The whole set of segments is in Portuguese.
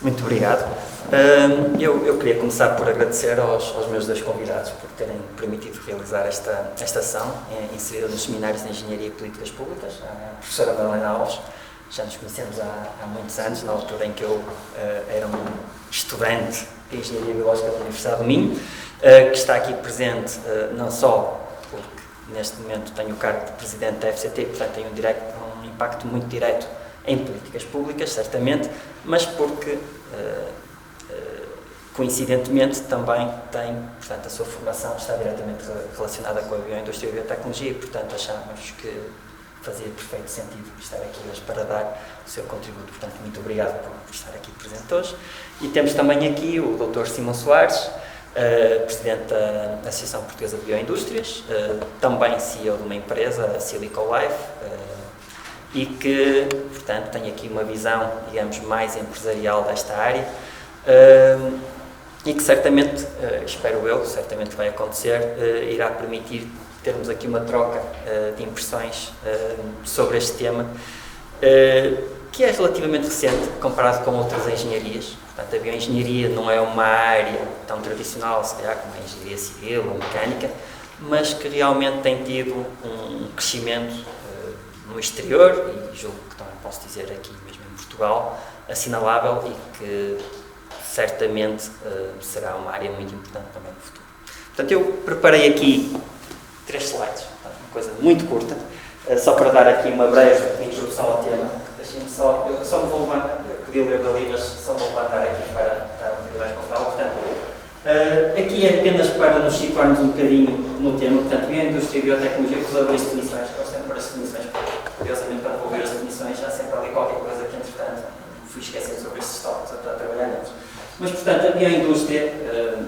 Muito obrigado. Eu queria começar por agradecer aos meus dois convidados por terem permitido realizar esta ação inserida nos seminários de Engenharia e Políticas Públicas. A professora Madalena Alves, já nos conhecemos há muitos anos, na altura em que eu era um estudante de Engenharia Biológica da Universidade do Minho, que está aqui presente não só porque neste momento tenho o cargo de Presidente da FCT, portanto tenho um impacto muito direto em políticas públicas, certamente, mas porque, coincidentemente, também tem, portanto, a sua formação está diretamente relacionada com a bioindústria e a biotecnologia e, portanto, achámos que fazia perfeito sentido estar aqui hoje para dar o seu contributo. Portanto, muito obrigado por estar aqui presente hoje. E temos também aqui o Dr. Simão Soares, Presidente da Associação Portuguesa de Bioindústrias, também CEO de uma empresa, a Silico Life, e que, portanto, tem aqui uma visão, digamos, mais empresarial desta área e que certamente, espero eu, certamente vai acontecer, irá permitir termos aqui uma troca de impressões sobre este tema, que é relativamente recente comparado com outras engenharias. Portanto, a bioengenharia não é uma área tão tradicional, se calhar, como a engenharia civil ou mecânica, mas que realmente tem tido um crescimento no exterior, e julgo que também posso dizer aqui mesmo em Portugal, assinalável e que certamente será uma área muito importante também no futuro. Portanto, eu preparei aqui 3 slides, uma coisa muito curta, só para dar aqui uma breve introdução ao tema. Deixem-me só, eu só me vou levantar, eu podia ler dali, mas só me vou levantar aqui para estar um bocadinho mais confortável. Portanto, aqui é apenas para nos situarmos um bocadinho no tema. Portanto, bioindústria e biotecnologia, por duas definições, eu sempre para as definições, curiosamente, quando vou ver as definições, há sempre ali qualquer coisa que, entretanto, fui esquecendo sobre estes tópicos, a trabalhar neles. Mas, portanto, a bioindústria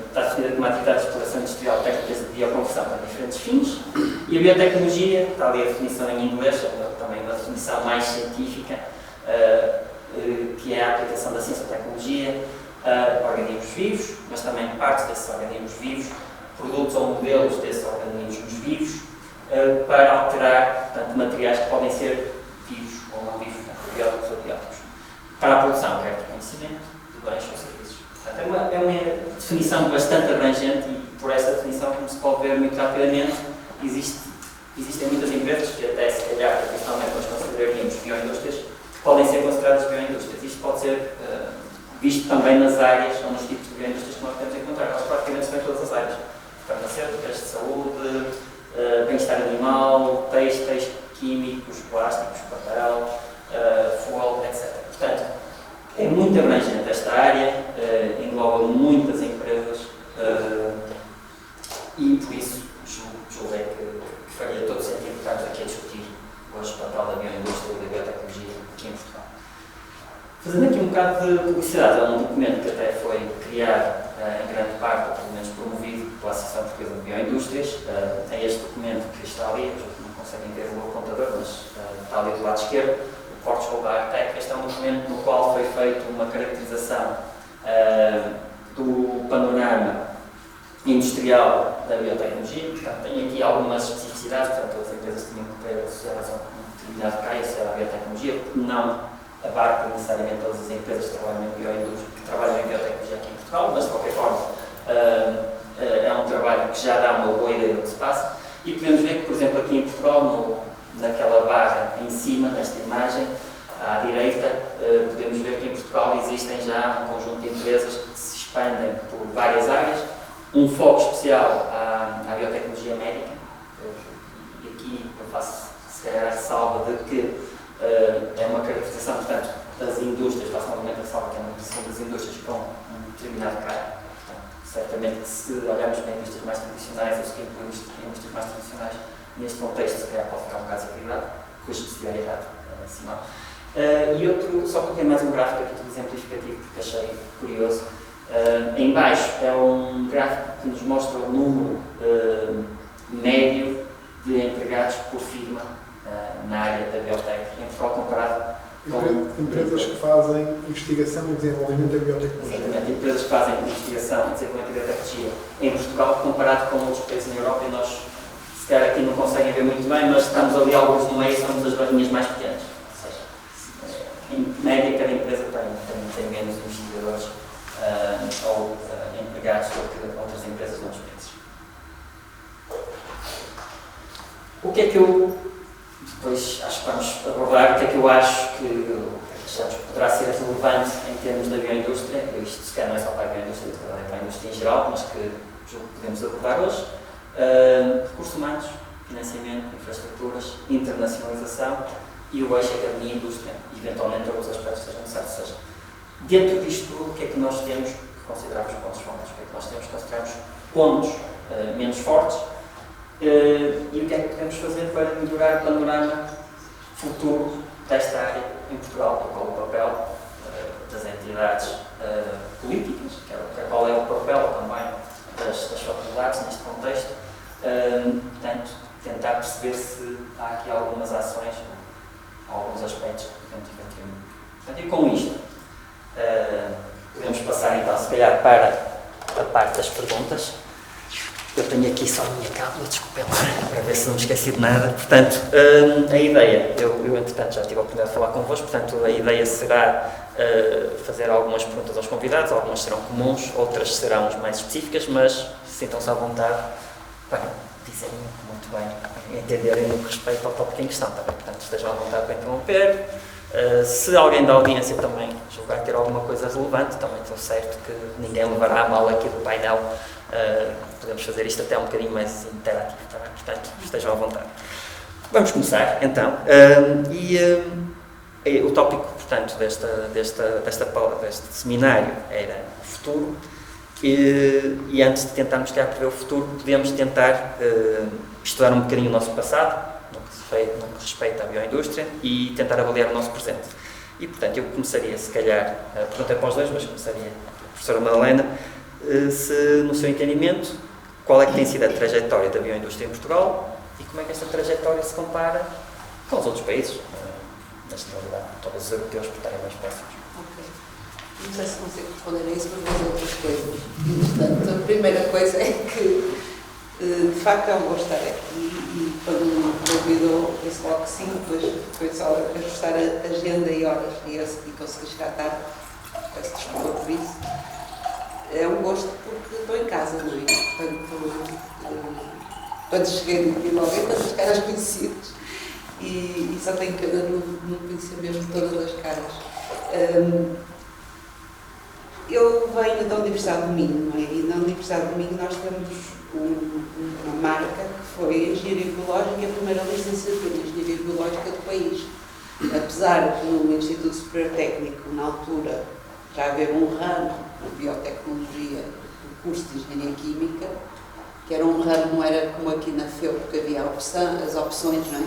está definida como uma atividade de exploração industrial de técnicas de bioconversão para diferentes fins, e a biotecnologia, está ali a definição em inglês, também uma definição mais científica, que é a aplicação da ciência e tecnologia a organismos vivos, mas também partes desses organismos vivos, produtos ou modelos desses organismos vivos, para alterar, portanto, materiais que podem ser vivos ou não vivos, bióticos ou bióticos, para a produção, quer de conhecimento, de bens ou serviços. Portanto, é uma definição bastante abrangente e, por esta definição, como se pode ver muito rapidamente, existem muitas empresas que até, se calhar, principalmente nós consideraríamos bioindústrias, que podem ser consideradas bioindústrias. Isto pode ser visto também nas áreas ou nos tipos de bioindústrias que nós podemos encontrar. Elas praticamente estão em todas as áreas. Farmacêuticas, de saúde, bem-estar animal, têxteis, químicos, plásticos, papel, fogo, etc. Portanto, é muito abrangente esta área, engloba muitas empresas e, por isso, julguei que faria todo sentido estarmos aqui a discutir hoje o papel da bioindústria e da biotecnologia aqui em Portugal. Fazendo aqui um bocado de publicidade, é um documento que até foi criado em grande parte, ou pelo menos promovido pela Associação Portuguesa de Bioindústrias. Tem este documento que está ali, não conseguem ver o meu computador, mas está ali do lado esquerdo, o Portugal Biotech. Este é um documento no qual foi feita uma caracterização do panorama industrial da biotecnologia. Portanto, tem aqui algumas especificidades, portanto, as empresas tinham que ter associadas a um determinado caso, associado à biotecnologia, porque não abarca necessariamente todas as empresas que trabalham em bioindústria, que trabalham em biotecnologia aqui em Portugal, mas de qualquer forma é um trabalho que já dá uma boa ideia do que se passa. E podemos ver que, por exemplo, aqui em Portugal, naquela barra em cima, nesta imagem, à direita, podemos ver que em Portugal existem já um conjunto de empresas que se expandem por várias áreas, um foco especial à biotecnologia médica, e aqui eu faço, se calhar, a ressalva de que é uma caracterização, portanto, das indústrias, faço novamente a ressalva que é uma caracterização das indústrias com um determinado cargo. Portanto, certamente, se olharmos para indústrias mais tradicionais, ou se indústrias mais tradicionais, neste contexto, se calhar pode ficar um bocado desequilibrado, cujo se estiver errado, Simão. E outro, só porque é mais um gráfico aqui exemplificativo, porque achei curioso. Em baixo é um gráfico que nos mostra o número médio de empregados por firma na área da biotech, em Portugal comparado com empresas que fazem investigação e desenvolvimento da biotecnologia. Exatamente, empresas que fazem investigação e desenvolvimento da biotecnologia em Portugal comparado com outros países na Europa, e nós, se calhar aqui não conseguem ver muito bem, mas estamos ali alguns no meio, somos as barrinhas mais pequenas. Ou seja, em média, cada empresa tem menos investigadores ou empregados do que outras empresas de outros países. O que é que eu, depois acho que vamos abordar, o que é que eu acho que achamos que poderá ser relevante em termos da bioindústria, isto se calhar não é só para a bioindústria, também para a indústria em geral, mas que julgo que podemos abordar hoje. Recursos humanos, financiamento, infraestruturas, internacionalização e o eixo academia e indústria, e eventualmente outros aspectos que sejam necessários. Ou seja, dentro disto tudo, o que é que nós temos que considerarmos pontos fortes? O que é que nós temos que considerarmos pontos menos fortes? E o que é que podemos fazer para melhorar o panorama futuro desta área em Portugal? Qual é o papel das entidades políticas? Qual é o papel também das faculdades neste contexto? Portanto, tentar perceber se há aqui algumas ações, alguns aspectos que podemos efetivamente. Portanto, e com isto, podemos passar então, se calhar, para a parte das perguntas. Eu tenho aqui só a minha cábula, desculpem lá, para ver se não me esqueci de nada. Portanto, a ideia, eu entretanto já tive a oportunidade de falar convosco, portanto a ideia será fazer algumas perguntas aos convidados, algumas serão comuns, outras serão mais específicas, mas sintam-se à vontade para dizerem muito bem, entenderem no que respeita ao tópico em questão, tá bem? Portanto estejam à vontade para interromper. Se alguém da audiência também julgar ter alguma coisa relevante, também estou certo que ninguém levará a mal aqui do painel. Podemos fazer isto até um bocadinho mais interativo, tá bem? Portanto, estejam à vontade. Vamos começar, então. O tópico, portanto, deste seminário era o futuro. E antes de tentarmos prever o futuro, podemos tentar estudar um bocadinho o nosso passado, no que respeita à bioindústria, e tentar avaliar o nosso presente. E, portanto, eu começaria, se calhar, perguntei para os dois, mas começaria a professora Madalena, se, no seu entendimento, qual é que tem sido a trajetória da bioindústria em Portugal e como é que esta trajetória se compara com os outros países, nesta realidade, talvez os europeus, por estarem mais próximos. Ok. Não sei se consigo responder a isso, mas vou dizer outras coisas. E, portanto, a primeira coisa é que, de facto, é um gosto estar aqui e quando me convidou, disse logo que sim, depois foi só ajustar a agenda e horas e consegui chegar tarde. Peço desculpa por isso. É um gosto porque estou em casa, não é? Portanto, quando cheguei, vi logo tantas caras conhecidas e só tenho pena de não conhecer mesmo todas as caras. Eu venho da Universidade do Minho, não é? E na Universidade do Minho nós temos uma marca que foi a Engenharia Biológica e a primeira licenciatura em Engenharia Biológica do país. Apesar de no Instituto Superior Técnico, na altura, já haver um ramo de biotecnologia do curso de Engenharia Química, que era um ramo, não era como aqui na FEU, porque havia as opções, não é?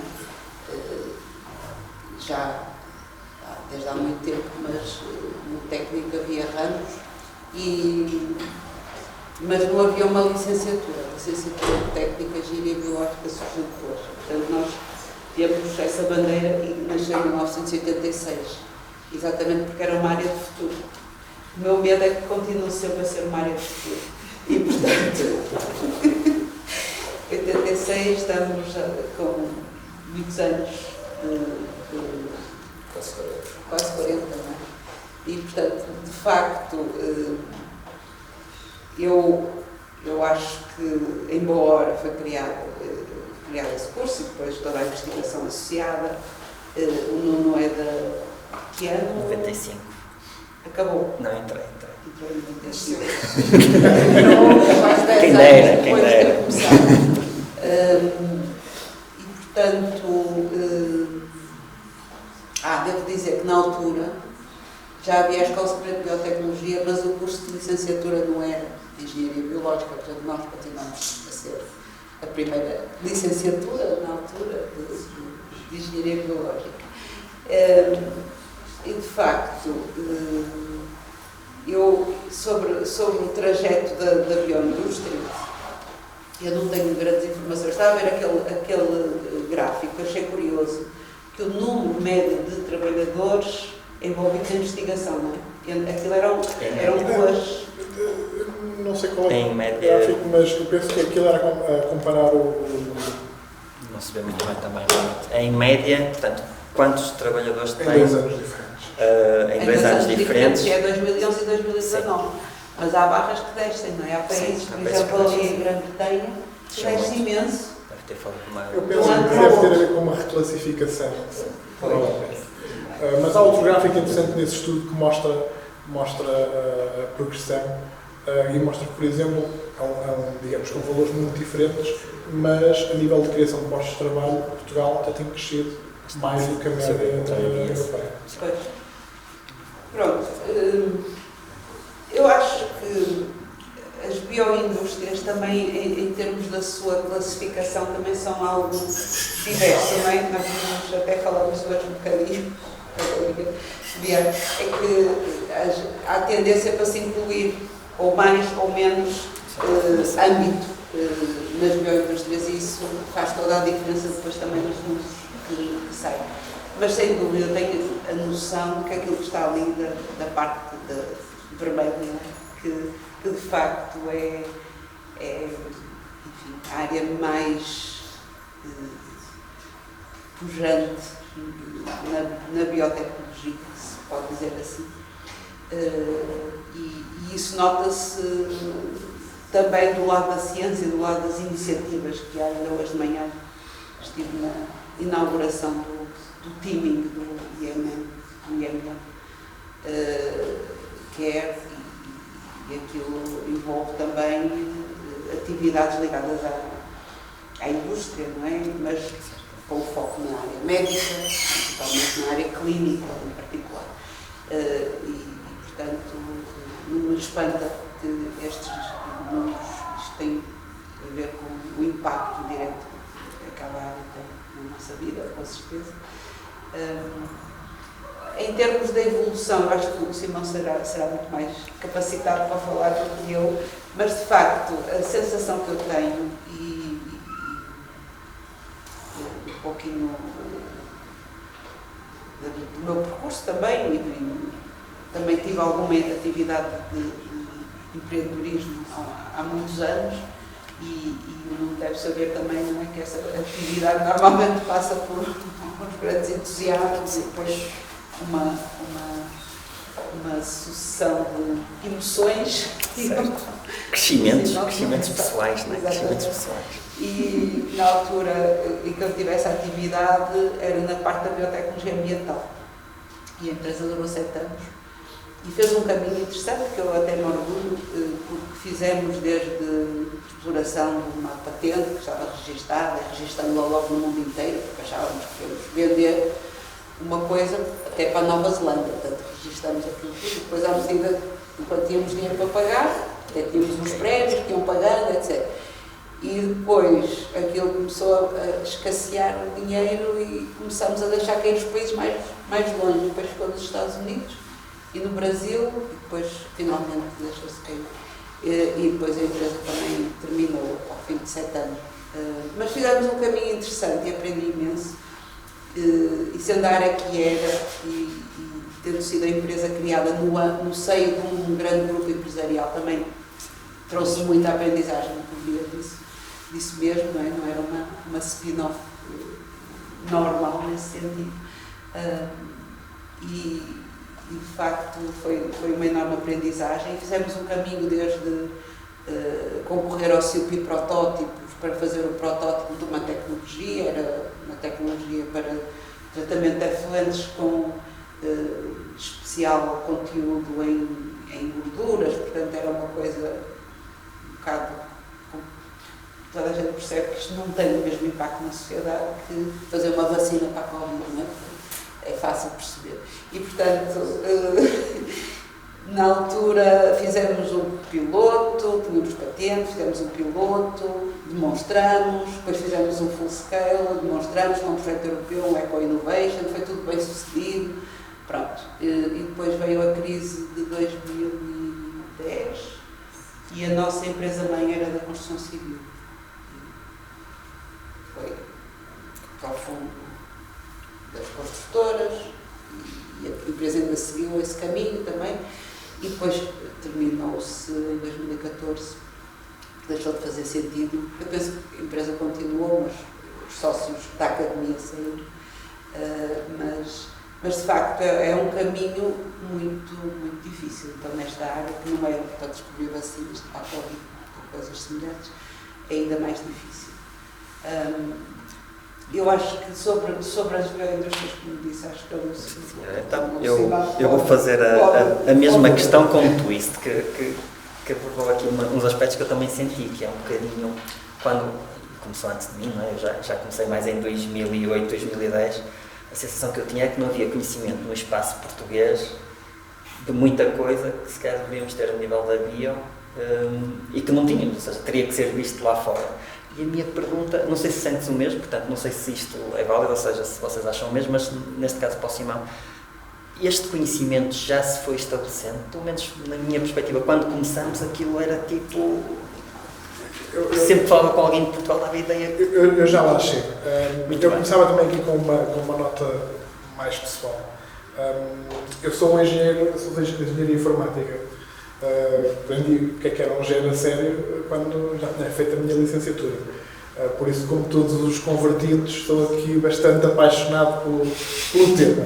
Já desde há muito tempo, mas no técnico havia ramos, mas não havia uma licenciatura. A licenciatura de técnica de engenharia biológica surgiu depois. Portanto, nós temos essa bandeira e nasceu em 1986, exatamente porque era uma área de futuro. O meu medo é que continue sempre a ser uma área de futuro. E, portanto, em 86 estamos com muitos anos quase 40, não é? E, portanto, de facto, eu acho que em boa hora foi criado esse curso e depois toda a investigação associada. O Nuno é da que ano? 95. Acabou? Não, entrei. Entrou em 95. Quem dera. E, portanto, devo dizer que na altura já havia a Escola Superior de Biotecnologia, mas o curso de licenciatura não era de Engenharia Biológica, portanto nós continuamos a ser a primeira licenciatura, na altura, de Engenharia Biológica. E, de facto, eu, sobre o trajeto da bioindústria, eu não tenho grandes informações. Estava a ver aquele gráfico, achei curioso, que o número médio de trabalhadores envolvidos em investigação, não é? Aquilo eram duas... Não sei qual é em o média, gráfico, mas eu penso que aquilo era a comparar não se vê muito bem também. Em média, portanto, quantos trabalhadores em têm? 2 anos diferentes. em 2 anos diferentes. É 2011 e 2019. Sim. Mas há barras que descem, não é? Há países, por exemplo, ali em Grã-Bretanha, que desce imenso. Deve ter falado com uma... Eu penso que deve ter a ver com uma reclassificação. Mas há outro gráfico interessante nesse estudo que mostra a progressão e mostra que, por exemplo, digamos, com valores muito diferentes, mas a nível de criação de postos de trabalho, Portugal até tem crescido mais do que a média europeia. Pronto. Eu acho que as bioindústrias também, em termos da sua classificação, também são algo diverso, não é? Nós até falamos hoje um bocadinho, é que há tendência para se incluir ou mais ou menos âmbito nas bioindústrias e isso faz toda a diferença depois também nos números que saem. Mas sem dúvida eu tenho a noção que aquilo que está ali da parte vermelha, que de facto é enfim, a área mais pujante na biotecnologia, se pode dizer assim. E isso nota-se também do lado da ciência, do lado das iniciativas que há. Ainda hoje de manhã estive na inauguração do teaming do IMM, que é, e aquilo envolve também atividades ligadas à indústria, não é? Mas com foco na área médica, principalmente na área clínica em particular. Portanto, não me espanta que estes números têm a ver com o impacto direto que aquela área tem na nossa vida, com certeza. Em termos da evolução, eu acho que o Simão será muito mais capacitado para falar do que eu, mas de facto a sensação que eu tenho e um pouquinho do meu percurso também, e também tive alguma atividade de empreendedorismo há muitos anos e não deve saber também, não é, que essa atividade normalmente passa por uns grandes entusiasmos e depois uma sucessão de emoções, crescimentos pessoais, não é? Crescimentos pessoais. E na altura em que eu tive essa atividade era na parte da biotecnologia ambiental e a empresa durou 7 anos e fez um caminho interessante que eu até me orgulho, porque fizemos desde exploração de uma patente que estava registada, registando-la logo no mundo inteiro, porque achávamos que íamos vender uma coisa até para a Nova Zelândia, portanto registramos aquilo tudo, depois à medida, enquanto tínhamos dinheiro para pagar, até tínhamos uns prémios que iam pagando, etc. E depois aquilo começou a escassear o dinheiro e começamos a deixar cair os países mais longe, depois ficou nos Estados Unidos e no Brasil, e depois finalmente deixou-se cair. E depois a empresa também terminou ao fim de 7 anos. Mas fizemos um caminho interessante e aprendi imenso. E sendo a área que era e tendo sido a empresa criada no seio de um grande grupo empresarial, também trouxe muita aprendizagem por via disso mesmo, não era uma spin-off normal nesse sentido. E de facto foi uma enorme aprendizagem. Fizemos um caminho desde concorrer ao CIP protótipos para fazer o protótipo de uma tecnologia, era uma tecnologia para tratamento de efluentes com especial conteúdo em gorduras, portanto era uma coisa um bocado, toda a gente percebe que isto não tem o mesmo impacto na sociedade que fazer uma vacina para a Covid, não é? É fácil de perceber. E portanto, na altura fizemos um piloto, tínhamos patente, fizemos um piloto, demonstramos, depois fizemos um full scale, demonstramos com um projeto europeu, um Eco Innovation, foi tudo bem sucedido, pronto. E depois veio a crise de 2010 e a nossa empresa-mãe era da construção civil. Foi ao fundo das construtoras e a empresa ainda seguiu esse caminho também. E depois terminou-se em 2014, deixou de fazer sentido. Eu penso que a empresa continuou, mas os sócios da academia saíram. Mas Mas, de facto, é um caminho muito, muito difícil. Então, nesta área, que no meio para descobrir vacinas para a Covid ou coisas semelhantes, é ainda mais difícil. Eu acho que sobre as bioindústrias, como disse, acho que então, eu vou fazer a mesma questão com um twist, que abordou aqui uns aspectos que eu também senti, que é um bocadinho, quando começou antes de mim, não é? Eu já comecei mais em 2008, 2010, a sensação que eu tinha é que não havia conhecimento no espaço português de muita coisa que se calhar devíamos ter a nível da bio e que não tínhamos, ou seja, teria que ser visto lá fora. E a minha pergunta, não sei se sentes o mesmo, portanto não sei se isto é válido, ou seja, se vocês acham o mesmo, mas neste caso para o Simão, este conhecimento já se foi estabelecendo, pelo menos na minha perspectiva, quando começamos aquilo era tipo... sempre falava com alguém de Portugal, dava a ideia... Eu já lá chego. Eu começava também aqui com uma nota mais pessoal. Eu sou um engenheiro, sou de engenharia informática. Aprendi o que era um engenheiro a sério quando já tinha feito a minha licenciatura. Por isso, como todos os convertidos, estou aqui bastante apaixonado pelo tema.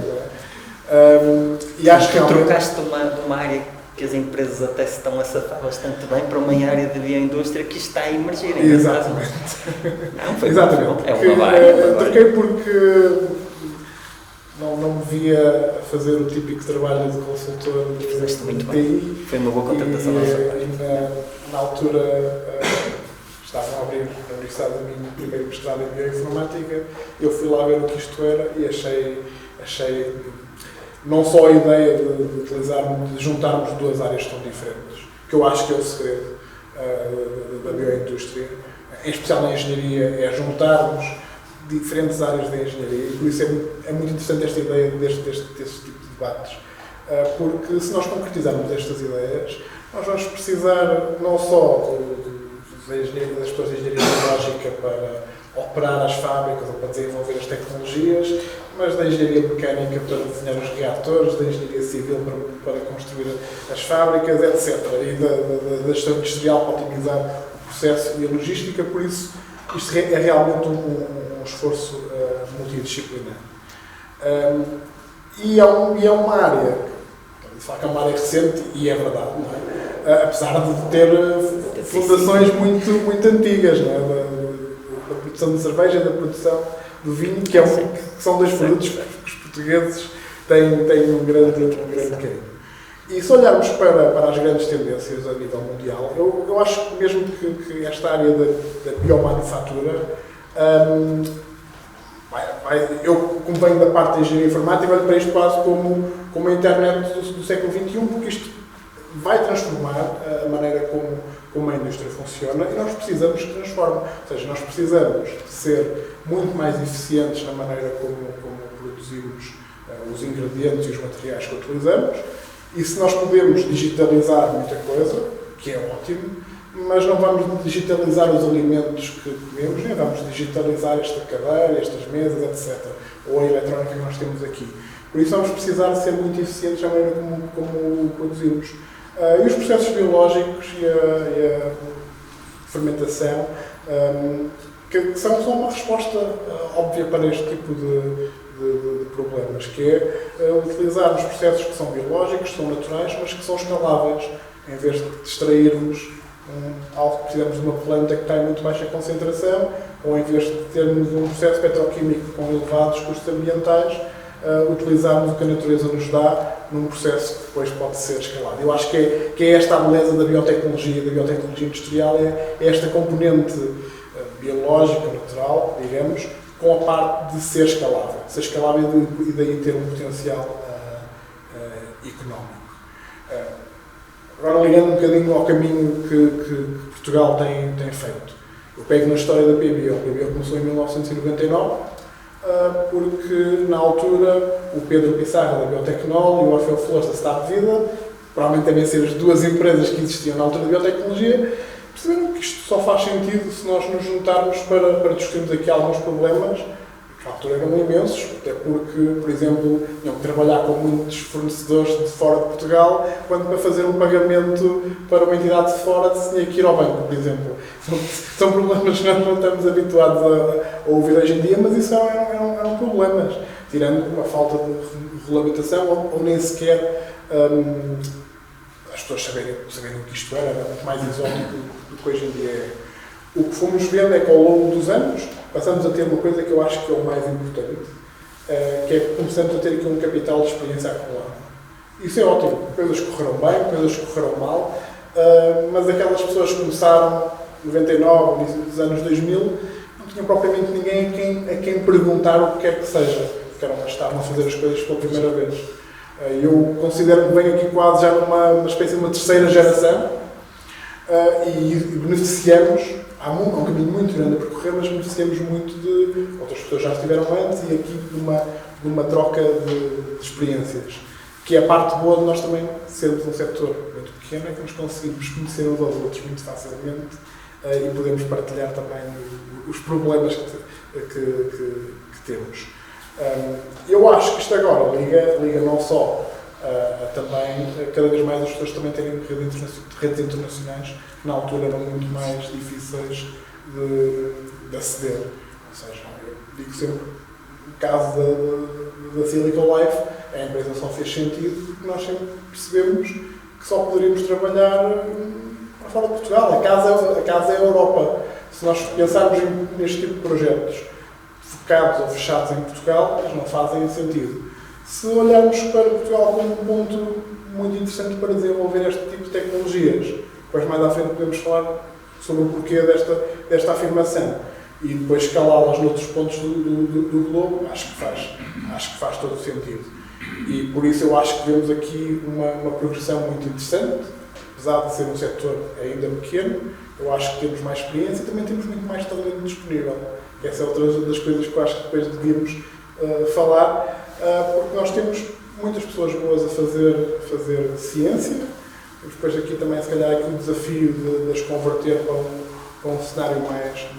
E acho que trocaste de uma área que as empresas até se estão a safar bastante bem para uma área de bioindústria que está a emergir. Exatamente. Não, foi exatamente. É uma área. Troquei porque não me via fazer o típico trabalho de consultor de muito TI. Bem. Foi uma boa contratação. Na altura estavam a abrir na Universidade do Minho o primeiro mestrado em bioinformática. Eu fui lá ver o que isto era e achei não só a ideia de juntarmos duas áreas tão diferentes, que eu acho que é o segredo da bioindústria, em especial na engenharia, é juntarmos diferentes áreas da engenharia, e por isso é muito interessante esta ideia deste tipo de debates, porque se nós concretizarmos estas ideias, nós vamos precisar não só das pessoas de engenharia biológica para operar as fábricas ou para desenvolver as tecnologias, mas da engenharia mecânica para desenhar os reatores, da engenharia civil para construir as fábricas, etc. E da gestão industrial para otimizar o processo e a logística, por isso isto é realmente um esforço multidisciplinar. E é uma área, de facto é uma área recente, e é verdade, não é? Apesar de ter fundações muito antigas, não é? Da produção de cerveja e da produção do vinho, que são dois produtos que os portugueses têm um grande carinho. E se olharmos para as grandes tendências a nível mundial, eu acho mesmo que esta área da biomanufatura, eu, como venho da parte da engenharia informática, olho para isto quase como a internet do século XXI, porque isto vai transformar a maneira como a indústria funciona, e nós precisamos que transforme. Ou seja, nós precisamos de ser muito mais eficientes na maneira como produzimos os ingredientes e os materiais que utilizamos, e se nós podemos digitalizar muita coisa, que é ótimo, mas não vamos digitalizar os alimentos que comemos, nem vamos digitalizar esta cadeira, estas mesas, etc. Ou a eletrónica que nós temos aqui. Por isso vamos precisar de ser muito eficientes na maneira como produzimos. E os processos biológicos e a fermentação, que são uma resposta óbvia para este tipo de problemas, que é utilizar os processos que são biológicos, que são naturais, mas que são escaláveis, em vez de extrairmos algo que precisamos de uma planta que tem muito baixa concentração, ou em vez de termos um processo petroquímico com elevados custos ambientais, utilizarmos o que a natureza nos dá num processo que depois pode ser escalado. Eu acho que é esta a beleza da biotecnologia industrial, é esta componente biológica, natural, digamos, com a parte de ser escalável e daí ter um potencial económico. Agora, ligando um bocadinho ao caminho que Portugal tem feito. Eu pego na história da PBio. A PBio começou em 1999, porque na altura o Pedro Pissarra da Biotecnol e o Orfeu Flores da Start Vida, provavelmente devem ser as duas empresas que existiam na altura da biotecnologia, perceberam que isto só faz sentido se nós nos juntarmos para discutirmos aqui alguns problemas que na altura eram imensos, até porque, por exemplo, tinham que trabalhar com muitos fornecedores de fora de Portugal, quando para fazer um pagamento para uma entidade de fora se tinha que ir ao banco, por exemplo. São problemas que nós não estamos habituados a ouvir hoje em dia, mas isso eram problemas. tirando uma falta de regulamentação ou nem sequer as pessoas saberem o que isto era muito mais exótico do que hoje em dia é. O que fomos vendo é que ao longo dos anos passamos a ter uma coisa que eu acho que é o mais importante, que é que começamos a ter aqui um capital de experiência acumulado. Isso é ótimo, coisas correram bem, coisas correram mal, mas aquelas pessoas que começaram em 99, nos anos 2000, não tinham propriamente ninguém a quem perguntar o que quer que seja, porque estavam a fazer as coisas pela primeira vez. Eu considero que venho aqui quase já numa espécie de uma terceira geração e beneficiamos, há um caminho muito grande a percorrer, mas beneficiamos muito de outras pessoas já estiveram antes e aqui de uma troca de experiências. Que é a parte boa de nós também sermos um setor muito pequeno, é que nos conseguimos conhecer uns aos outros muito facilmente e podemos partilhar também os problemas que temos. Eu acho que isto agora liga não só também, cada vez mais as pessoas também terem redes internacionais que na altura eram muito mais difíceis de aceder. Ou seja, eu digo sempre, no caso da Silicon Life, a empresa só fez sentido porque nós sempre percebemos que só poderíamos trabalhar para fora de Portugal. A casa é a Europa. Se nós pensarmos neste tipo de projetos focados ou fechados em Portugal, eles não fazem sentido. Se olharmos para Portugal como um ponto muito interessante para desenvolver este tipo de tecnologias, depois mais à frente podemos falar sobre o porquê desta afirmação e depois escalá-las noutros pontos do globo, acho que faz todo o sentido. E por isso eu acho que vemos aqui uma progressão muito interessante, apesar de ser um setor ainda pequeno, eu acho que temos mais experiência e também temos muito mais talento disponível. Essa é outra das coisas que eu acho que depois devíamos falar, porque nós temos muitas pessoas boas a fazer ciência, temos depois aqui também se calhar aqui o desafio de as converter para um cenário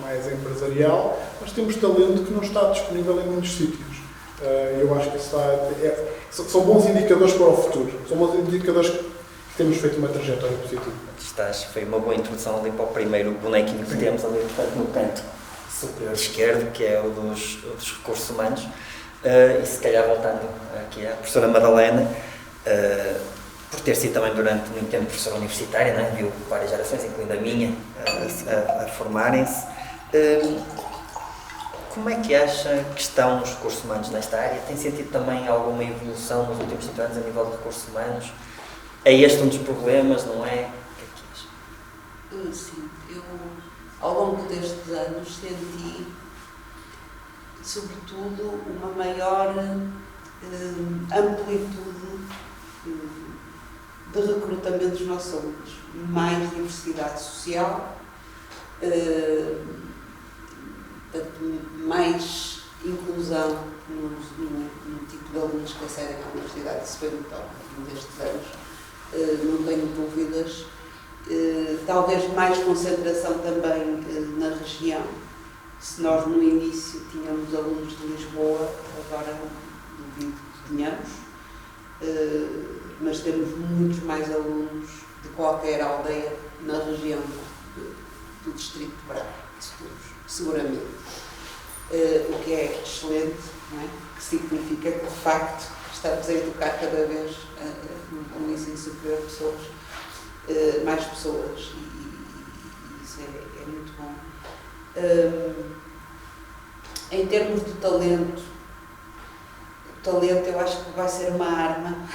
mais empresarial, mas temos talento que não está disponível em muitos sítios. Eu acho que isso são bons indicadores para o futuro, são bons indicadores que temos feito uma trajetória positiva. Foi uma boa introdução ali para o primeiro bonequinho que temos ali no canto superior esquerdo, que é o dos recursos humanos. E se calhar voltando aqui à professora Madalena, por ter sido também durante muito tempo professora universitária, né? Viu várias gerações, incluindo a minha, a formarem-se. Como é que acha que estão os recursos humanos nesta área? Tem sentido também alguma evolução nos últimos 5 anos a nível de recursos humanos? É este um dos problemas, não é? O que é que acha? Sim, eu ao longo destes anos senti, sobretudo, uma maior amplitude de recrutamento dos nossos alunos, mais diversidade social, mais inclusão no tipo de alunos que acedem à universidade. Isso foi muito ao longo destes anos, não tenho dúvidas. Talvez mais concentração também na região. Se nós no início tínhamos alunos de Lisboa, agora duvido que tenhamos, mas temos muitos mais alunos de qualquer aldeia na região do Distrito de Braga, isso temos, seguramente. O que é excelente, não é? Que significa que de facto estamos a educar cada vez no ensino superior mais pessoas e isso é muito bom. Em termos de talento, o talento eu acho que vai ser uma arma,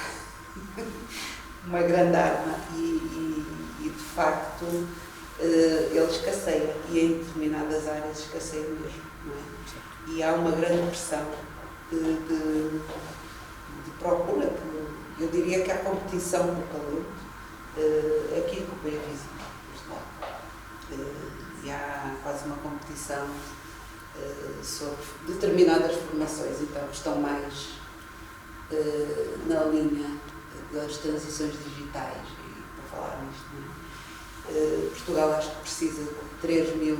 uma grande arma e de facto ele escasseia e em determinadas áreas escasseia mesmo, não é? E há uma grande pressão de procura, eu diria que há competição por talento. Aqui no Bem Visível, e há quase uma competição sobre determinadas formações, então estão mais na linha das transições digitais, e para falar nisto, não é? Portugal acho que precisa de 3.000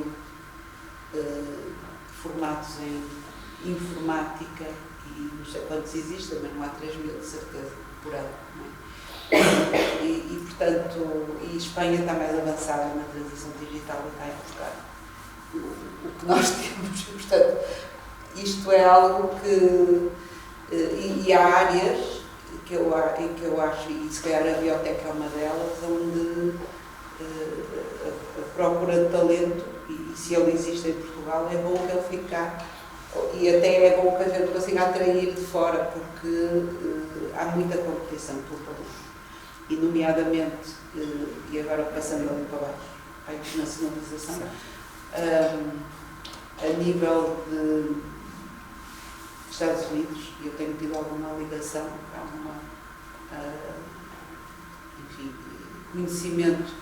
formados em informática e não sei quantos existem, mas não há 3.000 de certeza por ano, não é? E portanto, e Espanha está mais avançada na transição digital e está a buscar o que nós temos. Portanto, isto é algo que E há áreas em que eu acho, e se calhar a biotec é uma delas, onde a procura de talento, e se ele existe em Portugal, é bom que ele fique cá. E até é bom que a gente consiga atrair de fora, porque há muita competição pelo talento. E, nomeadamente, e agora passando ali para baixo, a internacionalização, a nível de Estados Unidos, eu tenho tido alguma ligação, alguma, enfim, conhecimento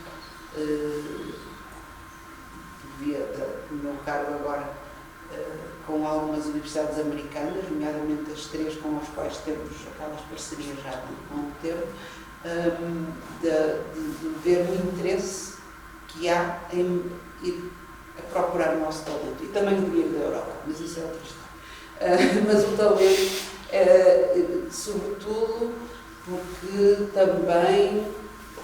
do meu cargo agora com algumas universidades americanas, nomeadamente as 3 com as quais temos aquelas parcerias já há muito tempo, de ver o interesse que há em ir a procurar o nosso talento. E também o dinheiro da Europa, mas isso é outra história. Mas o talento, sobretudo, porque também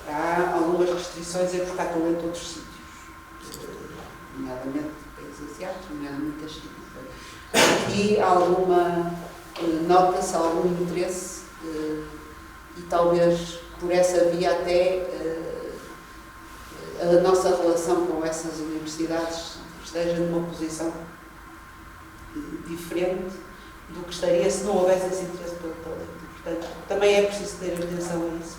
há algumas restrições em buscar talento a outros sítios, nomeadamente países asiáticos, nomeadamente a China. Aqui nota-se algum interesse e talvez por essa via até a nossa relação com essas universidades esteja numa posição diferente do que estaria se não houvesse esse interesse pelo talento. Portanto, também é preciso ter atenção a isso.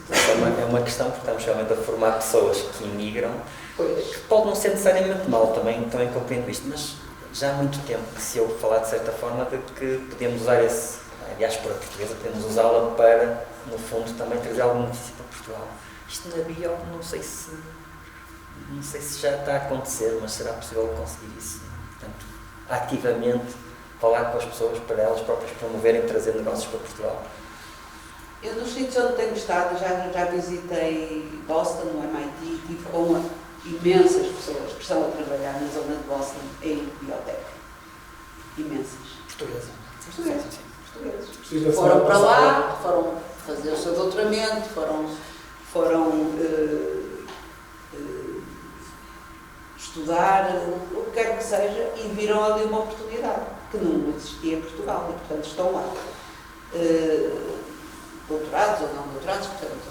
É uma questão, porque estamos realmente a formar pessoas que imigram, Pois. que pode não ser necessariamente mal, também compreendo isto, mas já há muito tempo que se ouve falar, de certa forma, de que podemos usar a diáspora portuguesa, podemos usá-la para, no fundo, também trazer algum benefício para Portugal. Isto na bio, não sei se já está a acontecer, mas será possível conseguir isso? Portanto, ativamente falar com as pessoas para elas próprias promoverem e trazer negócios para Portugal. Eu, nos sítios onde tenho estado, já visitei Boston, no MIT, e tive com imensas pessoas que estão a trabalhar na zona de Boston em biotech. Imensas. Portuguesa. Portugueses. Foram para lá, foram fazer o seu doutoramento, foram estudar, o que quer que seja, e viram ali uma oportunidade que não existia em Portugal, e portanto estão lá. Doutorados ou não doutorados, portanto,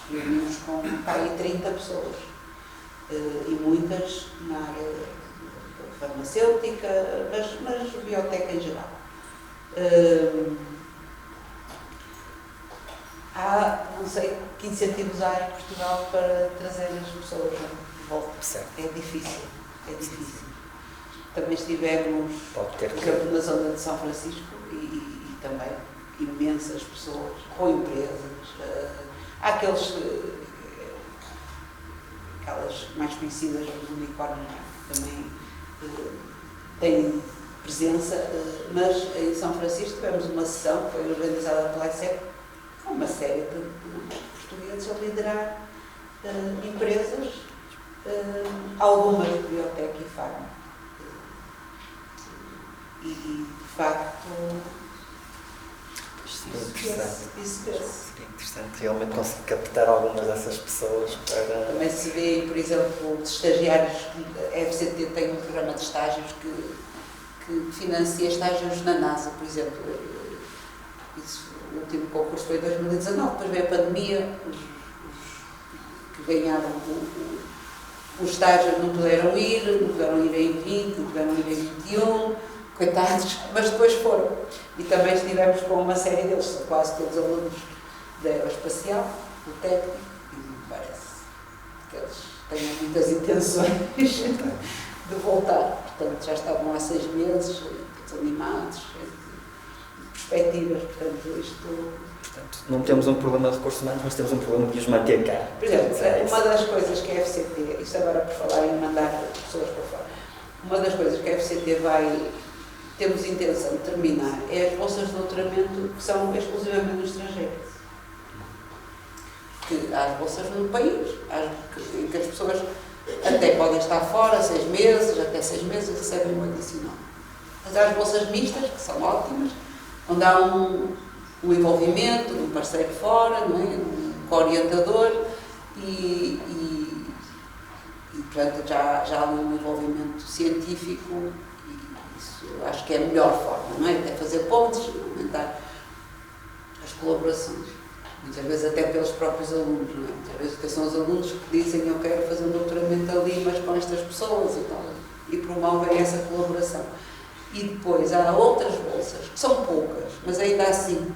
reunimos com 30 pessoas, e muitas na área farmacêutica, mas biotech em geral. Não sei que incentivos há em Portugal para trazer as pessoas de volta. Certo. É difícil. Também estivemos, por exemplo, na zona de São Francisco e também imensas pessoas, com empresas. Há aquelas mais conhecidas, os unicórnios, também têm presença, mas em São Francisco tivemos uma sessão que foi organizada pela ICEP, com uma série de portugueses a liderar empresas, algumas de biotech e farma. E, de facto, isso vê-se. Seria interessante realmente conseguir captar algumas dessas pessoas para... Também se vê, por exemplo, de estagiários, a FCT tem um programa de estágios que financia estágios na NASA, por exemplo. O último concurso foi em 2019, depois veio a pandemia, os que ganharam os estágios não puderam ir em 20, não puderam ir em 21, coitados, mas depois foram. E também estivemos com uma série deles, são quase todos alunos da aeroespacial, do técnico, e me parece que eles têm muitas intenções de voltar. Portanto, já estavam há 6 meses, todos animados, perspectivas, portanto, isto... Portanto, não temos um problema de recursos humanos, mas temos um problema de os manter cá. Por exemplo, uma das coisas que a FCT, isto agora por falar em mandar pessoas para fora, uma das coisas que a FCT temos intenção de terminar é as bolsas de doutoramento que são exclusivamente no estrangeiro. Que há as bolsas no país, em que as pessoas até podem estar fora 6 meses, até 6 meses e recebem um adicional. Mas há as bolsas mistas, que são ótimas, onde há um envolvimento de um parceiro fora, não é? Um co-orientador e portanto, já há um envolvimento científico Isso acho que é a melhor forma, não é? É fazer pontes, aumentar as colaborações. Muitas vezes até pelos próprios alunos, não é? Muitas vezes até são os alunos que dizem eu quero fazer um doutoramento ali, mas com estas pessoas e tal, e promovem essa colaboração. E depois há outras bolsas, que são poucas, mas ainda assim,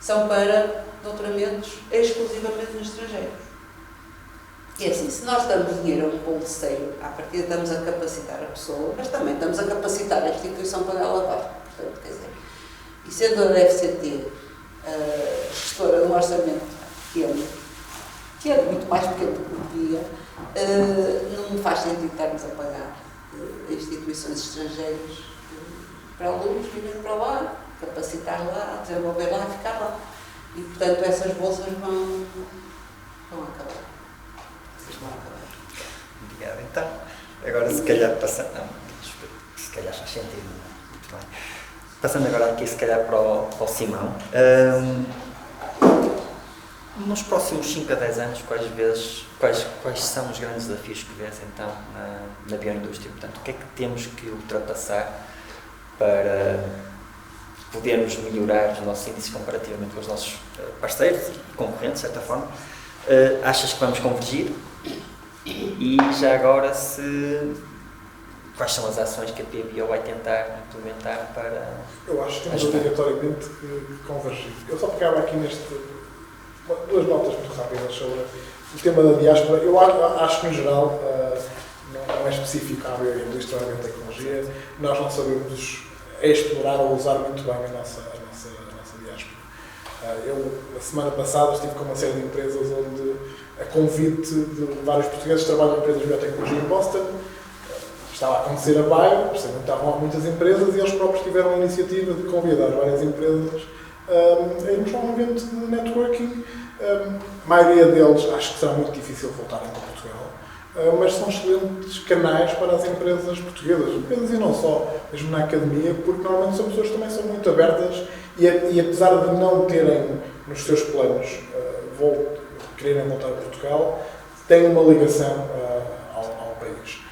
são para doutoramentos exclusivamente no estrangeiro. E assim, se nós damos dinheiro a um bolseiro, à partida estamos a capacitar a pessoa, mas também estamos a capacitar a instituição para ela levar. Portanto, quer dizer, e sendo a FCT gestora de um orçamento pequeno, que é muito mais pequeno do que devia, não faz sentido estarmos a pagar a instituições estrangeiras para alunos virem para lá, capacitar lá, desenvolver lá e ficar lá. E, portanto, essas bolsas vão acabar. Obrigado. Então, agora se calhar passando... Não, se calhar faz sentido. Muito bem. Passando agora aqui, se calhar, para o Simão. Nos próximos 5 a 10 anos, quais são os grandes desafios que vês, então, na bioindústria? Portanto, o que é que temos que ultrapassar para podermos melhorar os nossos índices comparativamente com os nossos parceiros e concorrentes, de certa forma? Achas que vamos convergir? E já agora, quais são as ações que a PBio vai tentar implementar para... Eu acho que temos obrigatoriamente que convergir. Eu só pegava aqui duas notas muito rápidas sobre o tema da diáspora. Eu acho que, no geral, não é específico à bioindústria ou à biotecnologia. Nós não sabemos explorar ou usar muito bem a nossa diáspora. Eu, na semana passada, estive com uma série de empresas onde, a convite de vários portugueses que trabalham em empresas de biotecnologia em Boston, estava a acontecer a Bio, precisamente estavam lá muitas empresas e eles próprios tiveram a iniciativa de convidar várias empresas a irmos a um evento de networking. A maioria deles acho que será muito difícil voltarem para Portugal, mas são excelentes canais para as empresas portuguesas, empresas e não só, mesmo na academia, porque normalmente são pessoas que também são muito abertas e apesar de não terem nos seus planos quererem voltar a Portugal, têm uma ligação ao país.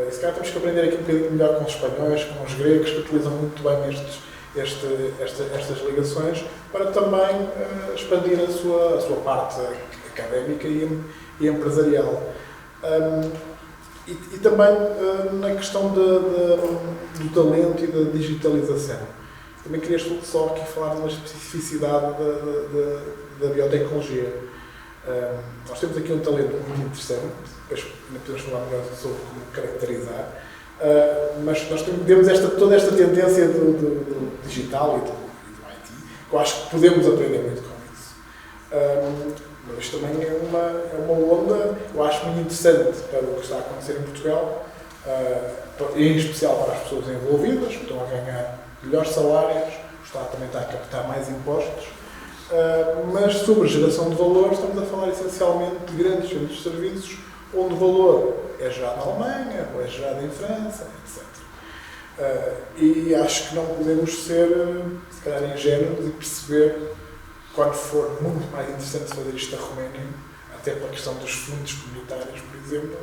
E se calhar temos que aprender aqui um bocadinho melhor com os espanhóis, com os gregos, que utilizam muito bem estas ligações, para também expandir a sua parte académica e empresarial. E também na questão do talento e da digitalização. Também queria só aqui falar de uma especificidade da biotecnologia. Nós temos aqui um talento muito interessante, depois ainda podemos falar melhor sobre como caracterizar, mas nós temos toda esta tendência do digital e do IT, que eu acho que podemos aprender muito com isso. Mas isto também é uma onda, eu acho muito interessante para o que está a acontecer em Portugal, em especial para as pessoas envolvidas, que estão a ganhar melhores salários, o Estado também está a captar mais impostos, mas sobre geração de valor estamos a falar essencialmente de grandes centros de serviços, onde o valor é gerado na Alemanha, ou é gerado em França, etc. E acho que não podemos ser, se calhar, ingênuos e perceber, quando for muito mais interessante fazer isto na Roménia, até pela questão dos fundos comunitários, por exemplo,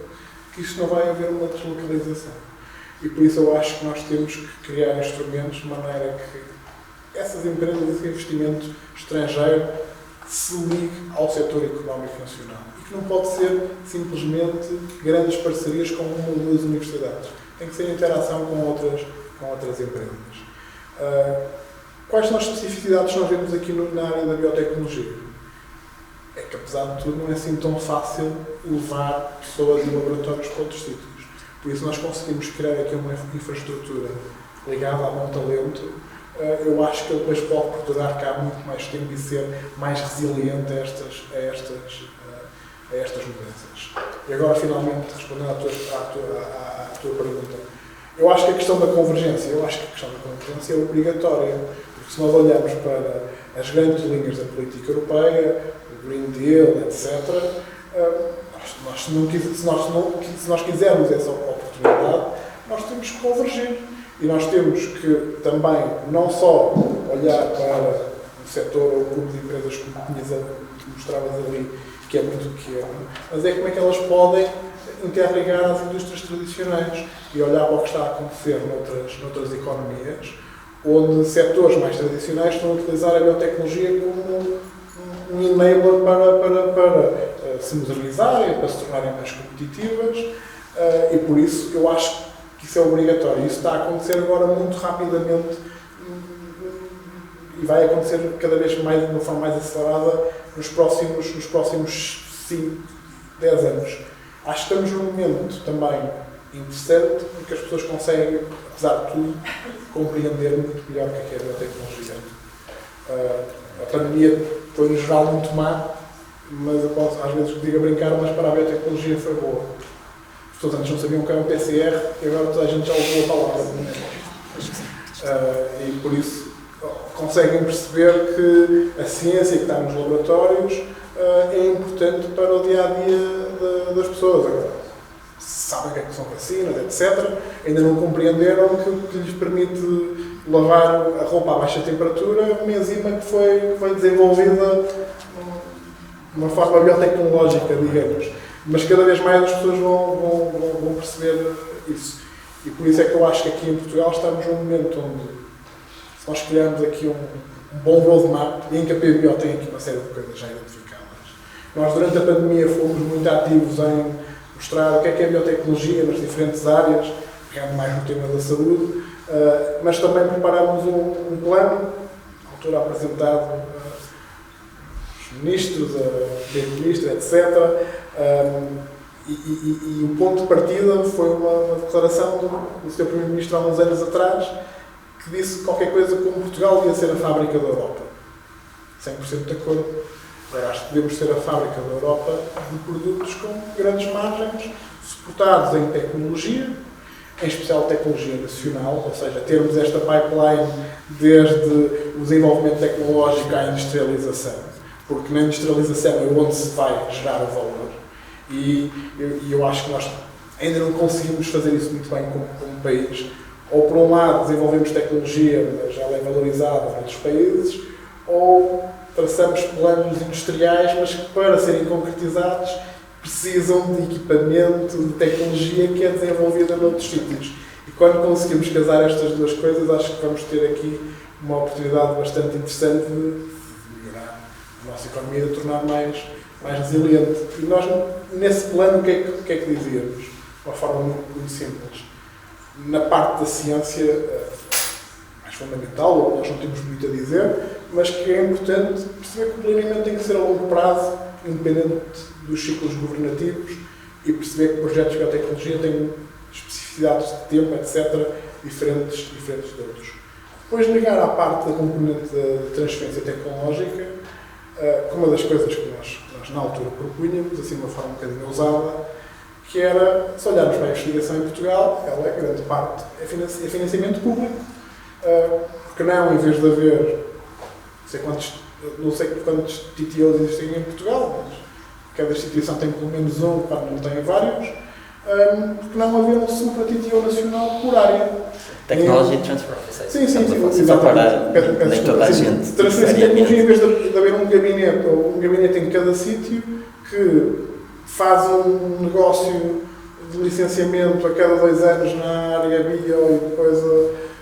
que isto não vai haver uma deslocalização. E por isso eu acho que nós temos que criar instrumentos de maneira que essas empresas, esse investimento estrangeiro, se ligue ao setor económico nacional. E que não pode ser simplesmente grandes parcerias com uma ou duas universidades. Tem que ser interação com outras empresas. Quais são as especificidades que nós vemos aqui na área da biotecnologia? É que, apesar de tudo, não é assim tão fácil levar pessoas e laboratórios para outros sítios. Por isso, nós conseguimos criar aqui uma infraestrutura ligada a bom talento. Eu acho que ele depois pode perdurar cá muito mais tempo e ser mais resiliente a estas mudanças. E agora, finalmente, respondendo à tua pergunta, eu acho que a questão da convergência é obrigatória, porque se nós olharmos para as grandes linhas da política europeia, o Green Deal, etc., se nós quisermos essa oportunidade, nós temos que convergir. E nós temos que também não só olhar para o setor ou o grupo de empresas que mostravas ali que é muito pequeno, mas é como é que elas podem interligar às indústrias tradicionais e olhar para o que está a acontecer noutras economias, onde setores mais tradicionais estão a utilizar a biotecnologia como um enabler para se modernizarem, para se tornarem mais competitivas, e por isso eu acho que isso é obrigatório. Isso está a acontecer agora muito rapidamente e vai acontecer cada vez mais, de uma forma mais acelerada, nos próximos 5, 10 anos. Acho que estamos num momento também interessante em que as pessoas conseguem, apesar de tudo, compreender muito melhor o que é a biotecnologia. A pandemia foi, no geral, muito má, mas eu posso, às vezes, digo a brincar, mas para a biotecnologia foi boa. As pessoas antes não sabiam o que era um PCR e agora toda a gente já ouviu a palavra. E por isso conseguem perceber que a ciência que está nos laboratórios é importante para o dia-a-dia das pessoas. Agora, sabem o que é que são vacinas, etc. Ainda não compreenderam que o que lhes permite lavar a roupa a baixa temperatura é uma enzima que foi desenvolvida de uma forma biotecnológica, digamos. Mas cada vez mais as pessoas vão perceber isso. E por isso é que eu acho que aqui em Portugal estamos num momento onde, se nós criarmos aqui um bom roadmap, e em que a PBO tem aqui uma série de coisas já identificadas. Nós, durante a pandemia, fomos muito ativos em mostrar o que é a biotecnologia nas diferentes áreas, pegando mais no tema da saúde, mas também preparamos um plano, na altura apresentado aos ministros, a primeiro-ministro, etc. E o ponto de partida foi uma declaração do Sr. Primeiro-Ministro há uns anos atrás, que disse qualquer coisa como Portugal devia ser a fábrica da Europa. 100% de acordo. Agora, acho que devemos ser a fábrica da Europa de produtos com grandes margens, suportados em tecnologia, em especial tecnologia nacional, ou seja, termos esta pipeline desde o desenvolvimento tecnológico à industrialização, porque na industrialização é onde se vai gerar o valor. E eu acho que nós ainda não conseguimos fazer isso muito bem como país. Ou, por um lado, desenvolvemos tecnologia, mas ela é valorizada noutros países, ou traçamos planos industriais, mas que, para serem concretizados, precisam de equipamento, de tecnologia que é desenvolvida noutros sítios. E quando conseguimos casar estas duas coisas, acho que vamos ter aqui uma oportunidade bastante interessante de melhorar a nossa economia e de tornar mais resiliente. E nós, nesse plano, o que é que dizíamos? De uma forma muito simples. Na parte da ciência mais fundamental, nós não temos muito a dizer, mas que é importante perceber que o planeamento tem que ser a longo prazo, independente dos ciclos governativos, e perceber que projetos de biotecnologia têm especificidades de tempo, etc., diferentes de outros. Depois, ligar à parte da componente da transferência tecnológica, que uma das coisas que nós na altura propunhamos, assim de uma forma um bocadinho ousada, que era, se olharmos para a investigação em Portugal, ela é grande parte é financiamento público, porque não, em vez de haver, não sei quantos TTOs existem em Portugal, mas cada instituição tem pelo menos um, quando não tem vários, porque não haver um super TTO nacional por área. Technology Transfer Office. Sim, só para nem toda a gente. Transferência de tecnologia, em vez de haver um gabinete, ou um gabinete em cada sítio, que faz um negócio de licenciamento a cada 2 anos na área bio e depois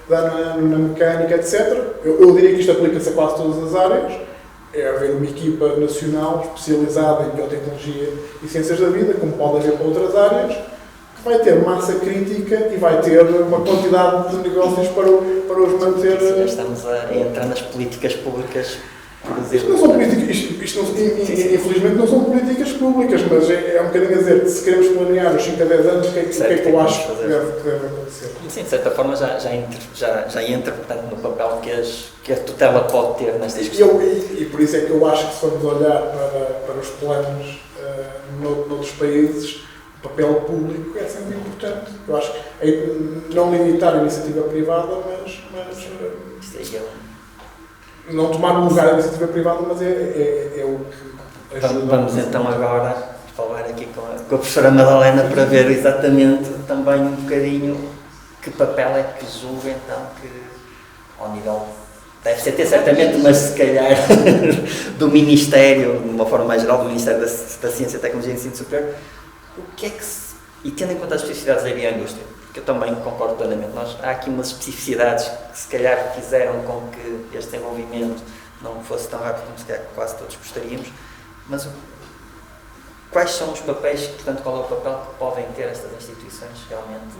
dá na mecânica, etc. Eu diria que isto aplica-se a quase todas as áreas. É haver uma equipa nacional especializada em biotecnologia e ciências da vida, como pode haver para outras áreas, que vai ter massa crítica e vai ter uma quantidade de negócios para os manter. Sim, estamos a entrar nas políticas públicas. Isto não são políticas, infelizmente não são políticas públicas, mas é um bocadinho a dizer que se queremos planear os 5 a 10 anos, o que é que eu acho que deve acontecer? Sim, de certa forma já entra portanto, no papel que a tutela pode ter nesta discussão. E por isso é que eu acho que se formos olhar para os planos noutros países, o papel público é sempre importante. Eu acho que é não limitar a iniciativa privada, mas não tomar um lugar da iniciativa privada, mas é o que ajuda. Vamos então agora falar aqui com a professora Madalena para ver exatamente também um bocadinho que papel é que julga então que, ao nível da FCT certamente, mas se calhar do Ministério, de uma forma mais geral, do Ministério da Ciência, Tecnologia e Ensino Superior, o que é que e tendo em conta as especificidades da bioindústria, que eu também concordo plenamente, há aqui umas especificidades que se calhar fizeram com que este desenvolvimento não fosse tão rápido como se calhar quase todos gostaríamos, mas quais são os papéis, portanto, qual é o papel que podem ter estas instituições realmente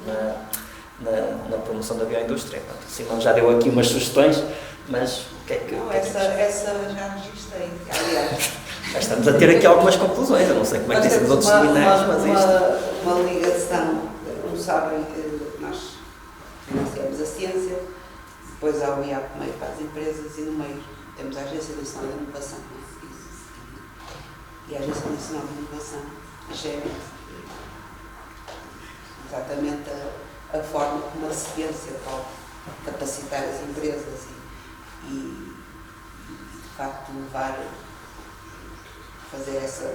na promoção da bioindústria? O Simão já deu aqui umas sugestões, mas o que é que... Não, essa já registrei, aliás. Já estamos a ter aqui algumas conclusões, eu não sei como é que tem sido os outros seminários, mas isto... Uma ligação, como sabem, nós financiamos a ciência, depois há o IAP meio para as empresas e no meio temos a Agência Nacional de Inovação. E a Agência Nacional de Inovação gera exatamente a forma como a ciência pode capacitar as empresas e de facto fazer essa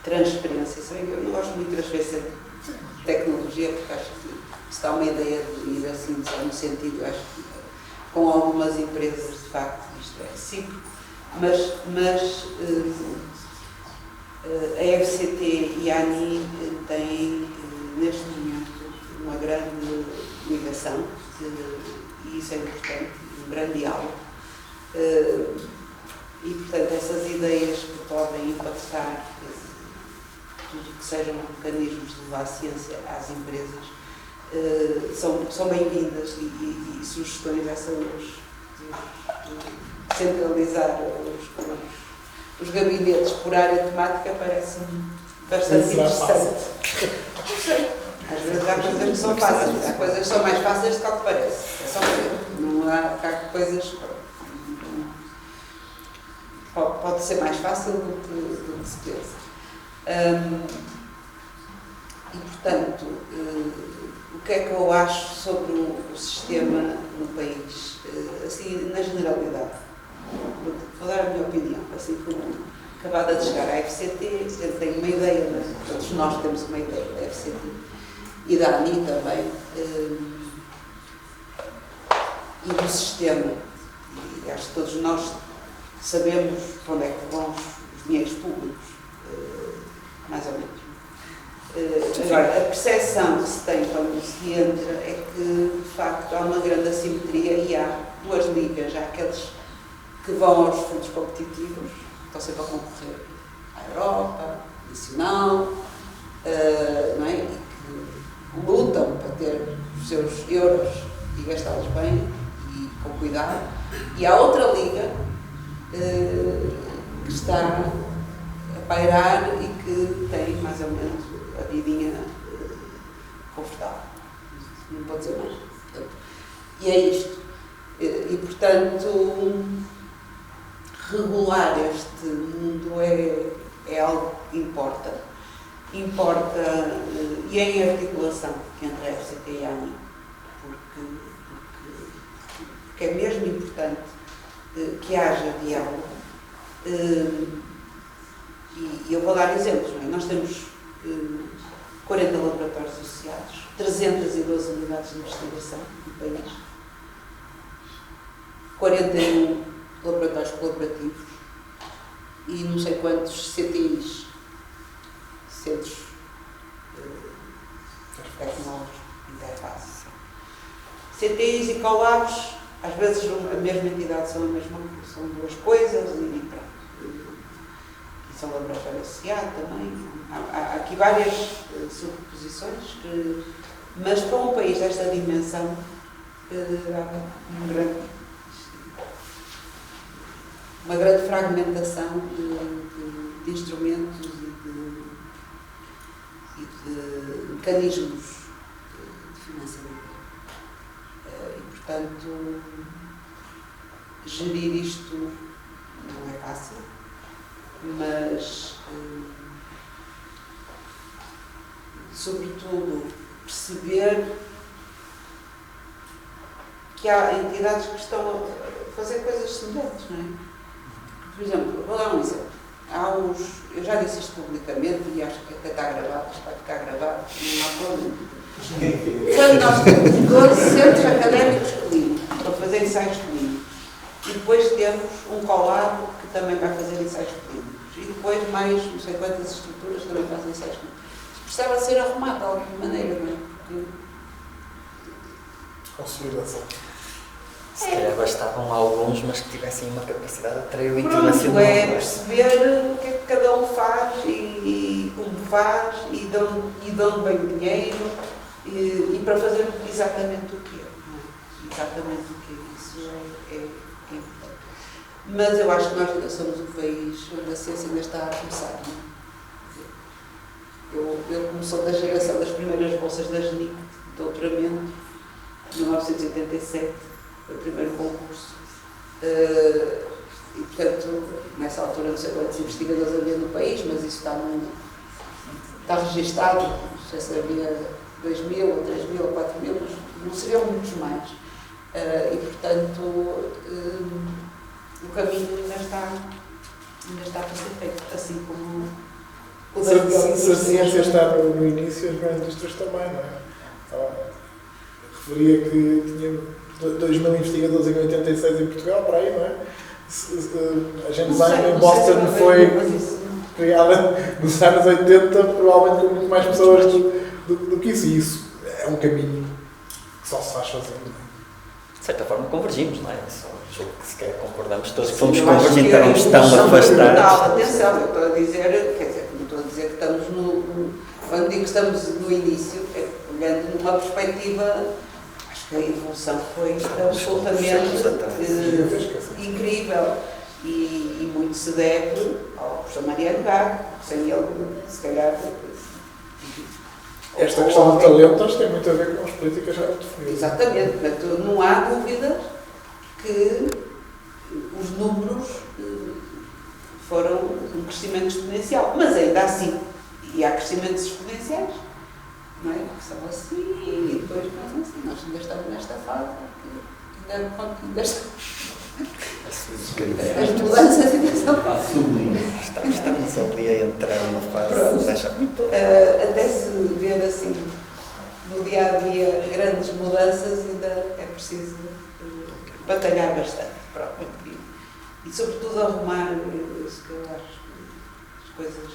transferência. Eu não gosto muito de transferência de tecnologia, porque acho que se dá uma ideia de ir assim, só no sentido, acho que com algumas empresas, de facto, isto é recíproco, mas a FCT e a ANI têm, neste momento, uma grande ligação, e isso é importante, um grande diálogo. E, portanto, essas ideias que podem impactar tudo que sejam mecanismos de levar a ciência às empresas são bem-vindas e sugestões dessa luz de centralizar os gabinetes por área temática parece-me bastante interessante. Às vezes há coisas que são fáceis, há coisas que são mais fáceis do que parece. É só ver. Não há coisas... Pode ser mais fácil do que se pensa. E, portanto, o que é que eu acho sobre o sistema no país? Assim, na generalidade, vou dar a minha opinião, assim como acabada de chegar à FCT, eu tenho uma ideia, né? Todos nós temos uma ideia da FCT e da ANI também, e do sistema, e acho que todos nós sabemos para onde é que vão os dinheiros públicos, mais ou menos. Agora, a percepção que se tem quando se entra é que, de facto, há uma grande assimetria e há duas ligas. Há aqueles que vão aos fundos competitivos, estão sempre a concorrer à Europa, nacional, não é? E que lutam para ter os seus euros e gastá-los bem e com cuidado. E há outra liga que está a pairar e que tem mais ou menos a vidinha confortável. Não pode dizer mais. E é isto. E, portanto, regular este mundo é algo que importa. E é em articulação entre a FCT e a ANI, porque é mesmo importante que haja diálogo. E eu vou dar exemplos. Não é? Nós temos 40 laboratórios associados, 312 unidades de investigação no país, 41 laboratórios colaborativos e não sei quantos CTIs, centros tecnológicos, interfaces. CTIs e collabs, às vezes a mesma entidade são duas coisas e pronto. E são laboratórios associados também. Há aqui várias subposições, mas para um país desta dimensão há uma grande fragmentação de instrumentos e de mecanismos de financiamento. E, portanto, gerir isto não é fácil, mas, sobretudo, perceber que há entidades que estão a fazer coisas semelhantes, não é? Por exemplo, vou dar um exemplo. Eu já disse isto publicamente e acho que até está gravado, isto vai ficar gravado, não há problema. Quando nós temos 12 centros académicos clínicos para fazer ensaios clínicos e depois temos um collab que também vai fazer ensaios clínicos. E depois mais não sei quantas estruturas também fazem ensaios clínicos. Precisava ser arrumado de alguma maneira, não é? Porque... Consolidação. Se calhar bastavam alguns, mas que tivessem uma capacidade de atrair o Pronto, internacional. é perceber o que é que cada um faz e como faz e de onde vem o dinheiro e para fazer exatamente o que é. Exatamente o que é. Isso é importante. Mas eu acho que nós ainda somos um país onde a ciência ainda está a começar. Eu como sou da geração das primeiras bolsas da GNIC de doutoramento, em 1987, foi o primeiro concurso. E, portanto, nessa altura não sei quantos investigadores havia no país, mas isso está registado, não sei se havia 2.000 ou 3.000 ou 4.000, mas não seriam muitos mais. E, portanto, o caminho ainda está a ser feito, assim como o da Se a ciência está no início, as grandes indústrias também, não é? Referia que tinha 2.000 investigadores em 86 em Portugal, para aí, não é? A gente design em Boston foi criada nos anos 80, provavelmente com muito mais pessoas do que isso. E isso é um caminho que só se faz fazendo. De certa forma convergimos, não é? Só julgo que se calhar concordamos todos que fomos eu acho convergindo, que estávamos tão afastados. Atenção, eu estou a dizer, quer dizer, não estou a dizer que estamos quando digo que estamos no início, olhando numa perspectiva, acho que a evolução foi absolutamente incrível e muito se deve ao professor Mariano Gago, sem ele, se calhar. Esta questão do talento acho que tem muito a ver com as políticas já definidas. Exatamente, portanto, não há dúvidas que os números foram um crescimento exponencial, mas ainda assim, e há crescimentos exponenciais, não é? Que são assim, e depois não assim. Nós ainda estamos nesta fase, ainda as mudanças ainda são Estamos ali a entrar numa fase. Até se ver assim no dia a dia grandes mudanças, ainda é preciso batalhar bastante. Pronto. E sobretudo arrumar isso que eu acho, as coisas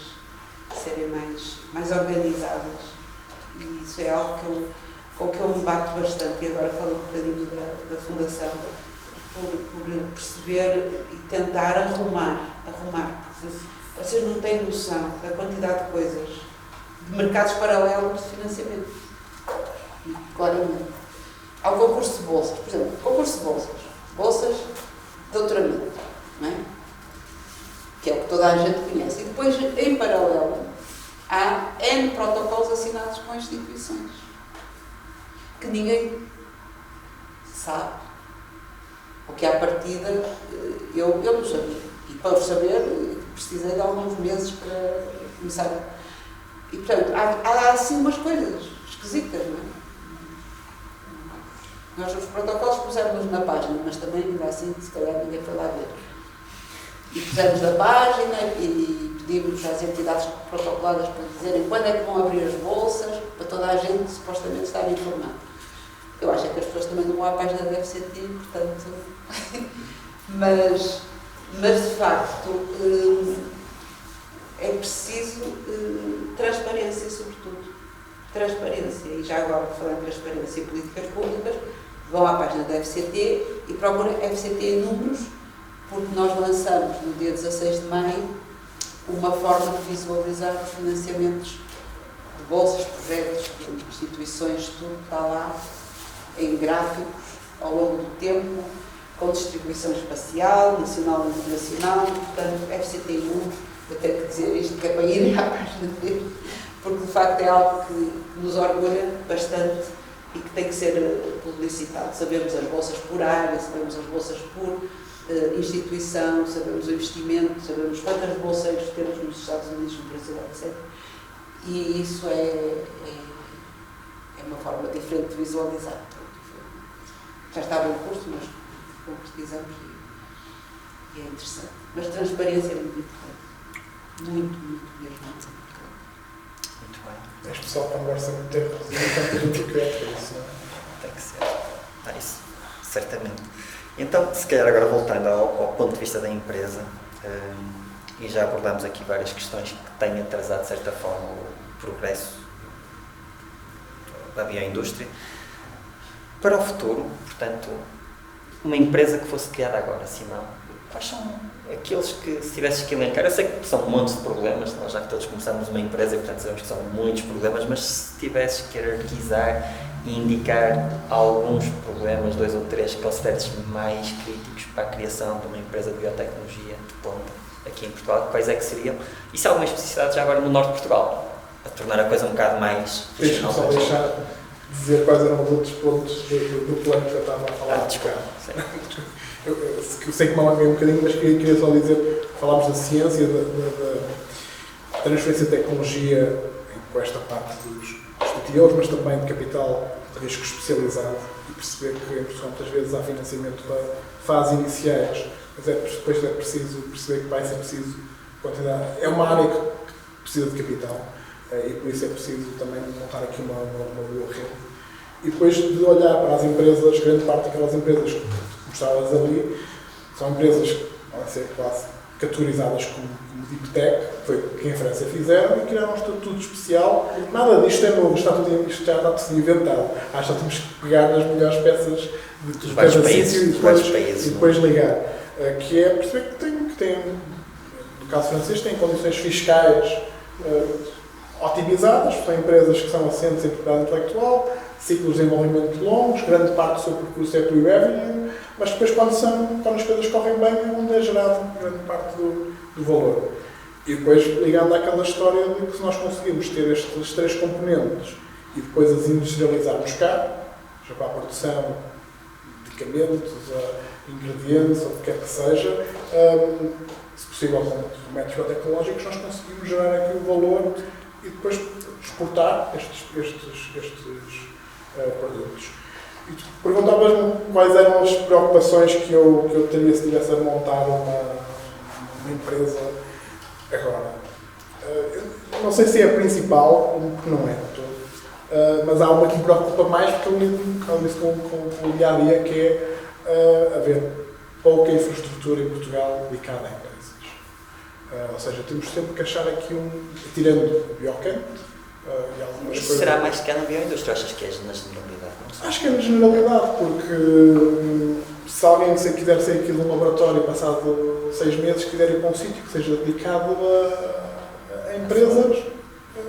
serem mais organizadas. E isso é algo com que eu me bato bastante. E agora falo um bocadinho da Fundação, por perceber e tentar arrumar, porque vocês não têm noção da quantidade de coisas, de mercados paralelos de financiamento. Claramente. Há o concurso de bolsas, por exemplo, concurso de bolsas de doutoramento, não é? Que é o que toda a gente conhece. E depois, em paralelo, há N protocolos assinados com instituições que ninguém sabe. Porque à partida eu não sabia. E para saber, precisei de alguns meses para começar. E portanto, há assim umas coisas esquisitas, não é? Nós os protocolos pusemos na página, mas também ainda assim, se calhar ninguém foi lá ver. E pusemos na página e pedimos às entidades protocoladas para dizerem quando é que vão abrir as bolsas, para toda a gente supostamente estar informada. Eu acho que as pessoas também não vão à página da FCT, portanto. mas de facto é preciso transparência, sobretudo. Transparência. E já agora, falando de transparência e políticas públicas, vão à página da FCT e procuram FCT em números, porque nós lançamos no dia 16 de maio uma forma de visualizar os financiamentos de bolsas, projetos, de instituições, tudo está lá em gráficos ao longo do tempo, com distribuição espacial, nacional e internacional. Portanto, FCT1, eu tenho que dizer isto, que é para ir à página dele, porque de facto é algo que nos orgulha bastante e que tem que ser publicitado. Sabemos as bolsas por área, sabemos as bolsas por instituição, sabemos o investimento, sabemos quantas bolseiros temos nos Estados Unidos, no Brasil, etc. E isso é uma forma diferente de visualizar. Já estava em curso, mas concretizamos e é interessante. Mas transparência é muito importante. Muito mesmo. Muito bem. É especial para um orçamento de tempo e tanta gente que é isso, não é? Tem que ser. Isso, certamente. Então, se calhar agora voltando ao ponto de vista da empresa, e já abordamos aqui várias questões que têm atrasado de certa forma o progresso da bioindústria, para o futuro, portanto, uma empresa que fosse criada agora, Simão, quais são aqueles que, se tivesses que elencar, eu sei que são um monte de problemas, nós já que todos começamos uma empresa e portanto sabemos que são muitos problemas, mas se tivesses que hierarquizar e indicar alguns problemas, 2 ou 3, que consideres mais críticos para a criação de uma empresa de biotecnologia de ponta aqui em Portugal, quais é que seriam? E se há alguma especificidade já agora no norte de Portugal, a tornar a coisa um bocado mais... Deixa-me só deixar dizer quais eram os outros pontos do plano que eu estava a falar. Desculpa. Eu sei que me alonguei um bocadinho, mas queria só dizer, falámos da ciência, da transferência de tecnologia com esta parte dos CTOs, mas também de capital de risco especializado e perceber que em Portugal muitas vezes há financiamento para fases iniciais, mas depois é preciso perceber que vai ser preciso continuar. É uma área que precisa de capital e por isso é preciso também montar aqui uma boa rede. E depois de olhar para as empresas, grande parte daquelas empresas que mostradas ali, são empresas que podem ser quase categorizadas como Deep Tech, foi o que em França fizeram, e criaram um estatuto especial. Nada disto é novo, isto já está tudo inventado. Acho que temos que pegar nas melhores peças de cada sítio e depois ligar. Que é perceber que tem, no caso francês, tem condições fiscais otimizadas, são empresas que são assentes em propriedade intelectual, ciclos de desenvolvimento longos, grande parte do seu percurso é pre-revenue, mas depois quando as coisas correm bem é onde é gerado grande parte do valor. E depois ligando àquela história de que se nós conseguimos ter estes 3 componentes e depois as industrializarmos cá, já para a produção de medicamentos, ingredientes, ou o que quer que seja, se possível com métodos biotecnológicos, nós conseguimos gerar aqui o valor e depois exportar estes produtos. E tu perguntavas-me quais eram as preocupações que eu teria se estivesse a montar uma empresa agora. Eu não sei se é a principal, porque não é todo, mas há uma que me preocupa mais porque eu lido com o dia-a-dia, que é haver pouca infraestrutura em Portugal dedicada a empresas. Ou seja, temos sempre que achar aqui tirando o Biocan e algumas coisas. Será mais que na bioindústria, achas que é na generalidade? Acho que é na generalidade, porque se alguém quiser sair aqui de um laboratório passado 6 meses, quiser ir para um sítio que seja dedicado a empresas,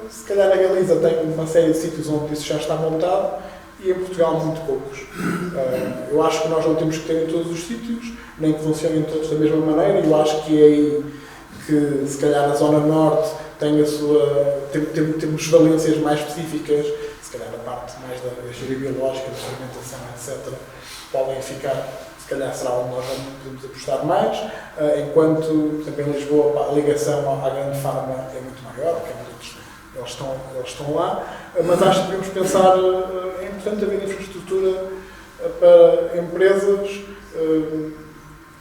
se calhar a Galiza tem uma série de sítios onde isso já está montado e em Portugal muito poucos. Eu acho que nós não temos que ter em todos os sítios, nem que funcionem todos da mesma maneira, e eu acho que é aí que se calhar a Zona Norte tem temos valências mais específicas, se calhar a parte mais da engenharia biológica, da fermentação, etc., podem ficar, se calhar será onde nós podemos apostar mais, enquanto, por exemplo, em Lisboa a ligação à grande farma é muito maior, porque eles estão lá, mas acho que devemos pensar, é importante haver infraestrutura para empresas,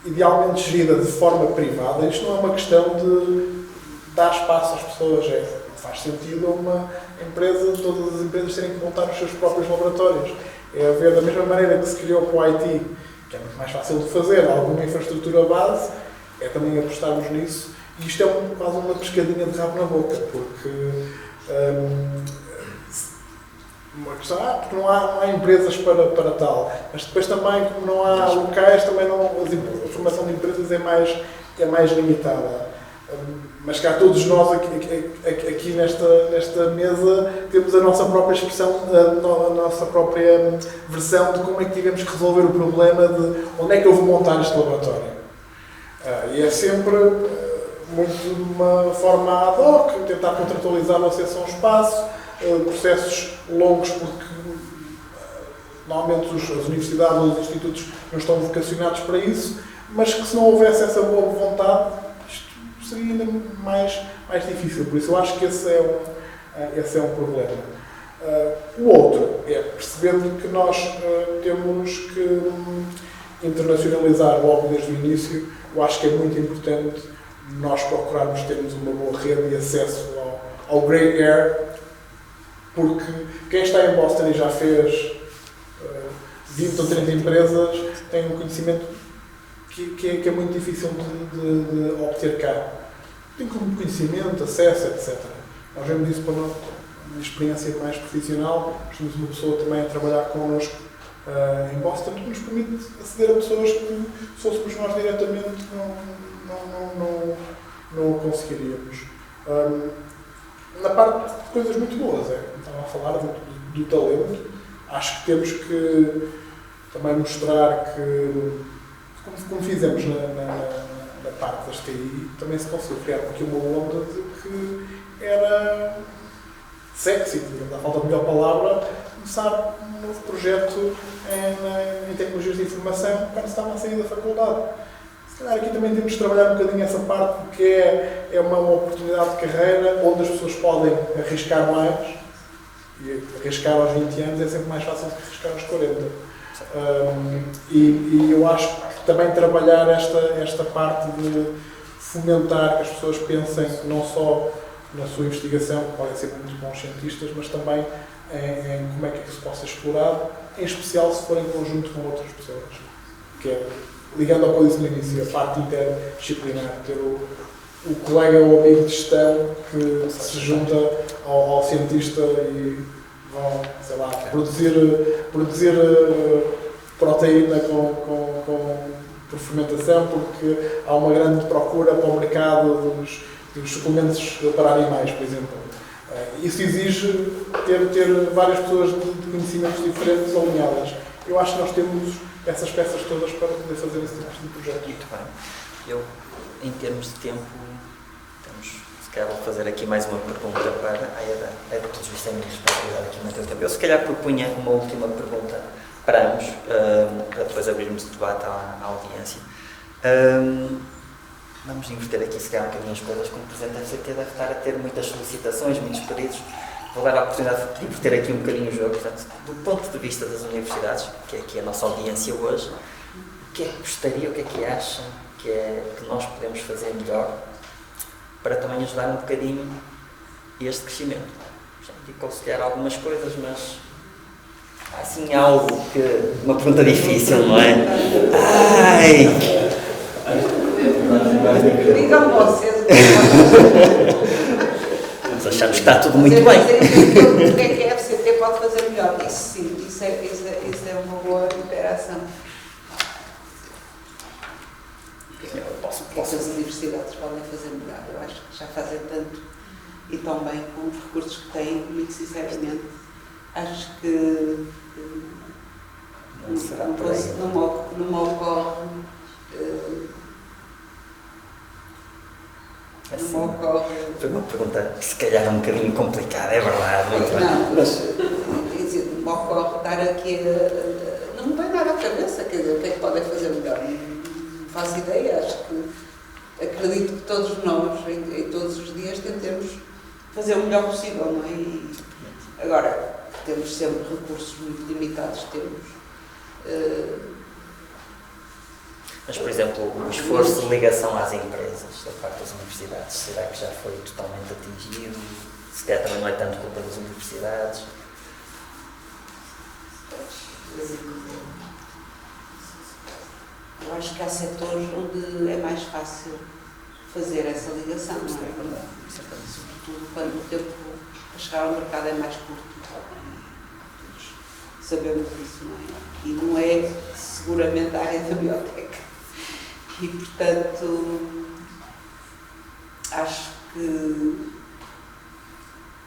idealmente gerida de forma privada. Isto não é uma questão de dar espaço às pessoas, não faz sentido uma empresa, todas as empresas terem que montar os seus próprios laboratórios. É haver, da mesma maneira que se criou para o IT, que é muito mais fácil de fazer, alguma infraestrutura base, é também apostarmos nisso. E isto é quase uma pescadinha de rabo na boca, porque uma questão, porque não há empresas para tal, mas depois também, como não há locais, também não, a formação de empresas é mais limitada. Mas cá todos nós aqui nesta mesa temos a nossa própria expressão, a nossa própria versão de como é que tivemos que resolver o problema de onde é que eu vou montar este laboratório. E é sempre muito de uma forma ad hoc, tentar contratualizar o acesso a um espaço, processos longos, porque normalmente as universidades ou os institutos não estão vocacionados para isso, mas que se não houvesse essa boa vontade, isto seria ainda mais difícil. Por isso eu acho que esse é um problema. O outro é perceber que nós temos que internacionalizar logo desde o início. Eu acho que é muito importante nós procurarmos termos uma boa rede e acesso ao grey air, porque quem está em Boston e já fez 20 ou 30 empresas têm um conhecimento que é muito difícil de obter cá. Tem como conhecimento, acesso, etc. Nós vemos isso para a nossa experiência mais profissional. Nós temos uma pessoa também a trabalhar connosco em Boston, que nos permite aceder a pessoas que, se fôssemos nós diretamente, não conseguiríamos. Na parte de coisas muito boas, estava a falar do talento. Acho que temos que também mostrar que, como fizemos na parte das TI, também se conseguiu criar aqui uma onda de que era sexy, à falta de melhor palavra, começar um novo projeto em tecnologias de informação quando se estava a sair da faculdade. Se calhar aqui também temos de trabalhar um bocadinho essa parte, porque é uma oportunidade de carreira onde as pessoas podem arriscar mais, e arriscar aos 20 anos é sempre mais fácil do que arriscar aos 40. E eu acho que também trabalhar esta parte de fomentar que as pessoas pensem não só na sua investigação, que podem ser muito bons cientistas, mas também em como é que isso possa ser explorado, em especial se for em conjunto com outras pessoas. Que é, ligando ao que eu disse no início, a parte interdisciplinar, ter o colega ou amigo de gestão que se junta ao cientista e vão, sei lá, produzir proteína por fermentação, porque há uma grande procura para o mercado dos suplementos para animais, por exemplo. Isso exige ter várias pessoas de conhecimentos diferentes alinhadas. Eu acho que nós temos essas peças todas para poder fazer esse tipo de projeto. Muito bem. Eu, em termos de tempo, se calhar vou fazer aqui mais uma pergunta para a Eda. Eda, todos os minha responsabilidade aqui no teu tempo. Eu se calhar propunha uma última pergunta para ambos, para depois abrirmos o debate à audiência. Vamos inverter aqui, se calhar, um bocadinho as coisas. Como Presidente da FCT deve estar a ter muitas solicitações, muitos pedidos. Vou dar a oportunidade de inverter aqui um bocadinho o jogo. Portanto, do ponto de vista das universidades, que é aqui a nossa audiência hoje, o que é que gostaria, o que é que acham que nós podemos fazer melhor para também ajudar um bocadinho este crescimento? Já me digo, se calhar, algumas coisas, mas há assim algo que... Uma pergunta difícil, não é? Ai! Digam vocês. Nós achamos que está tudo muito bem. O que é que a FCT pode fazer melhor? Isso sim, isso é uma boa interação. O que as universidades podem fazer melhor? Eu acho que já fazem tanto e tão bem com os recursos que têm, muito sinceramente. Acho que não me ocorre. Foi uma pergunta que se calhar é um bocadinho complicada, é verdade. Não, mas não me ocorre estar aqui não me vem nada à cabeça, quer dizer, o que é que podem fazer melhor? Não faço ideia, acho que acredito que todos nós, em todos os dias, tentemos fazer o melhor possível, não é? E agora, temos sempre recursos muito limitados, Mas, por exemplo, o esforço de ligação às empresas da parte das universidades, será que já foi totalmente atingido? Se calhar também não é tanto culpa das universidades? Eu acho que há setores onde é mais fácil fazer essa ligação, não é? Sobretudo quando o tempo para chegar ao mercado é mais curto. Todos sabemos isso, não é? E não é seguramente a área da biotec. E, portanto, acho que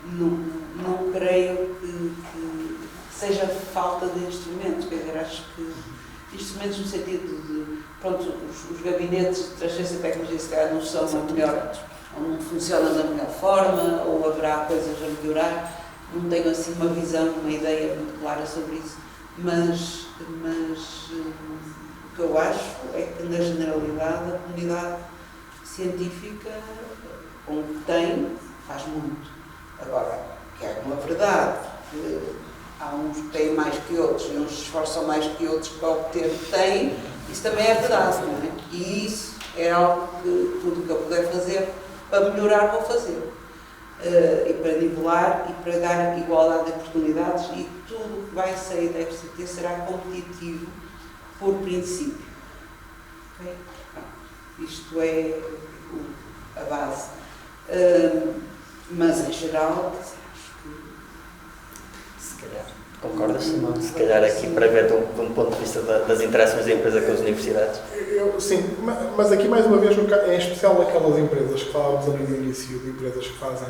não creio que seja falta de instrumentos, quer dizer, acho que instrumentos no sentido de, pronto, os gabinetes de transferência de tecnologia se calhar não são a melhor, ou não funcionam da melhor forma, ou haverá coisas a melhorar, não tenho assim uma visão, uma ideia muito clara sobre isso, mas o que eu acho é que, na generalidade, a comunidade científica, com o que tem, faz muito. Agora, que é uma verdade que há uns que têm mais que outros e uns se esforçam mais que outros para obter o que têm, isso também é verdade, não é? E isso é algo que tudo o que eu puder fazer para melhorar, vou fazer. e para nivelar e para dar igualdade de oportunidades, e tudo que vai sair da FCT será competitivo por princípio. Okay? Isto é a base. Mas em geral, acho que... Se calhar. Concordas, Simão? Se calhar aqui para ver de um ponto de vista das interações da empresa com as universidades? Sim, mas aqui mais uma vez, em especial aquelas empresas que falávamos ali no início, de empresas que fazem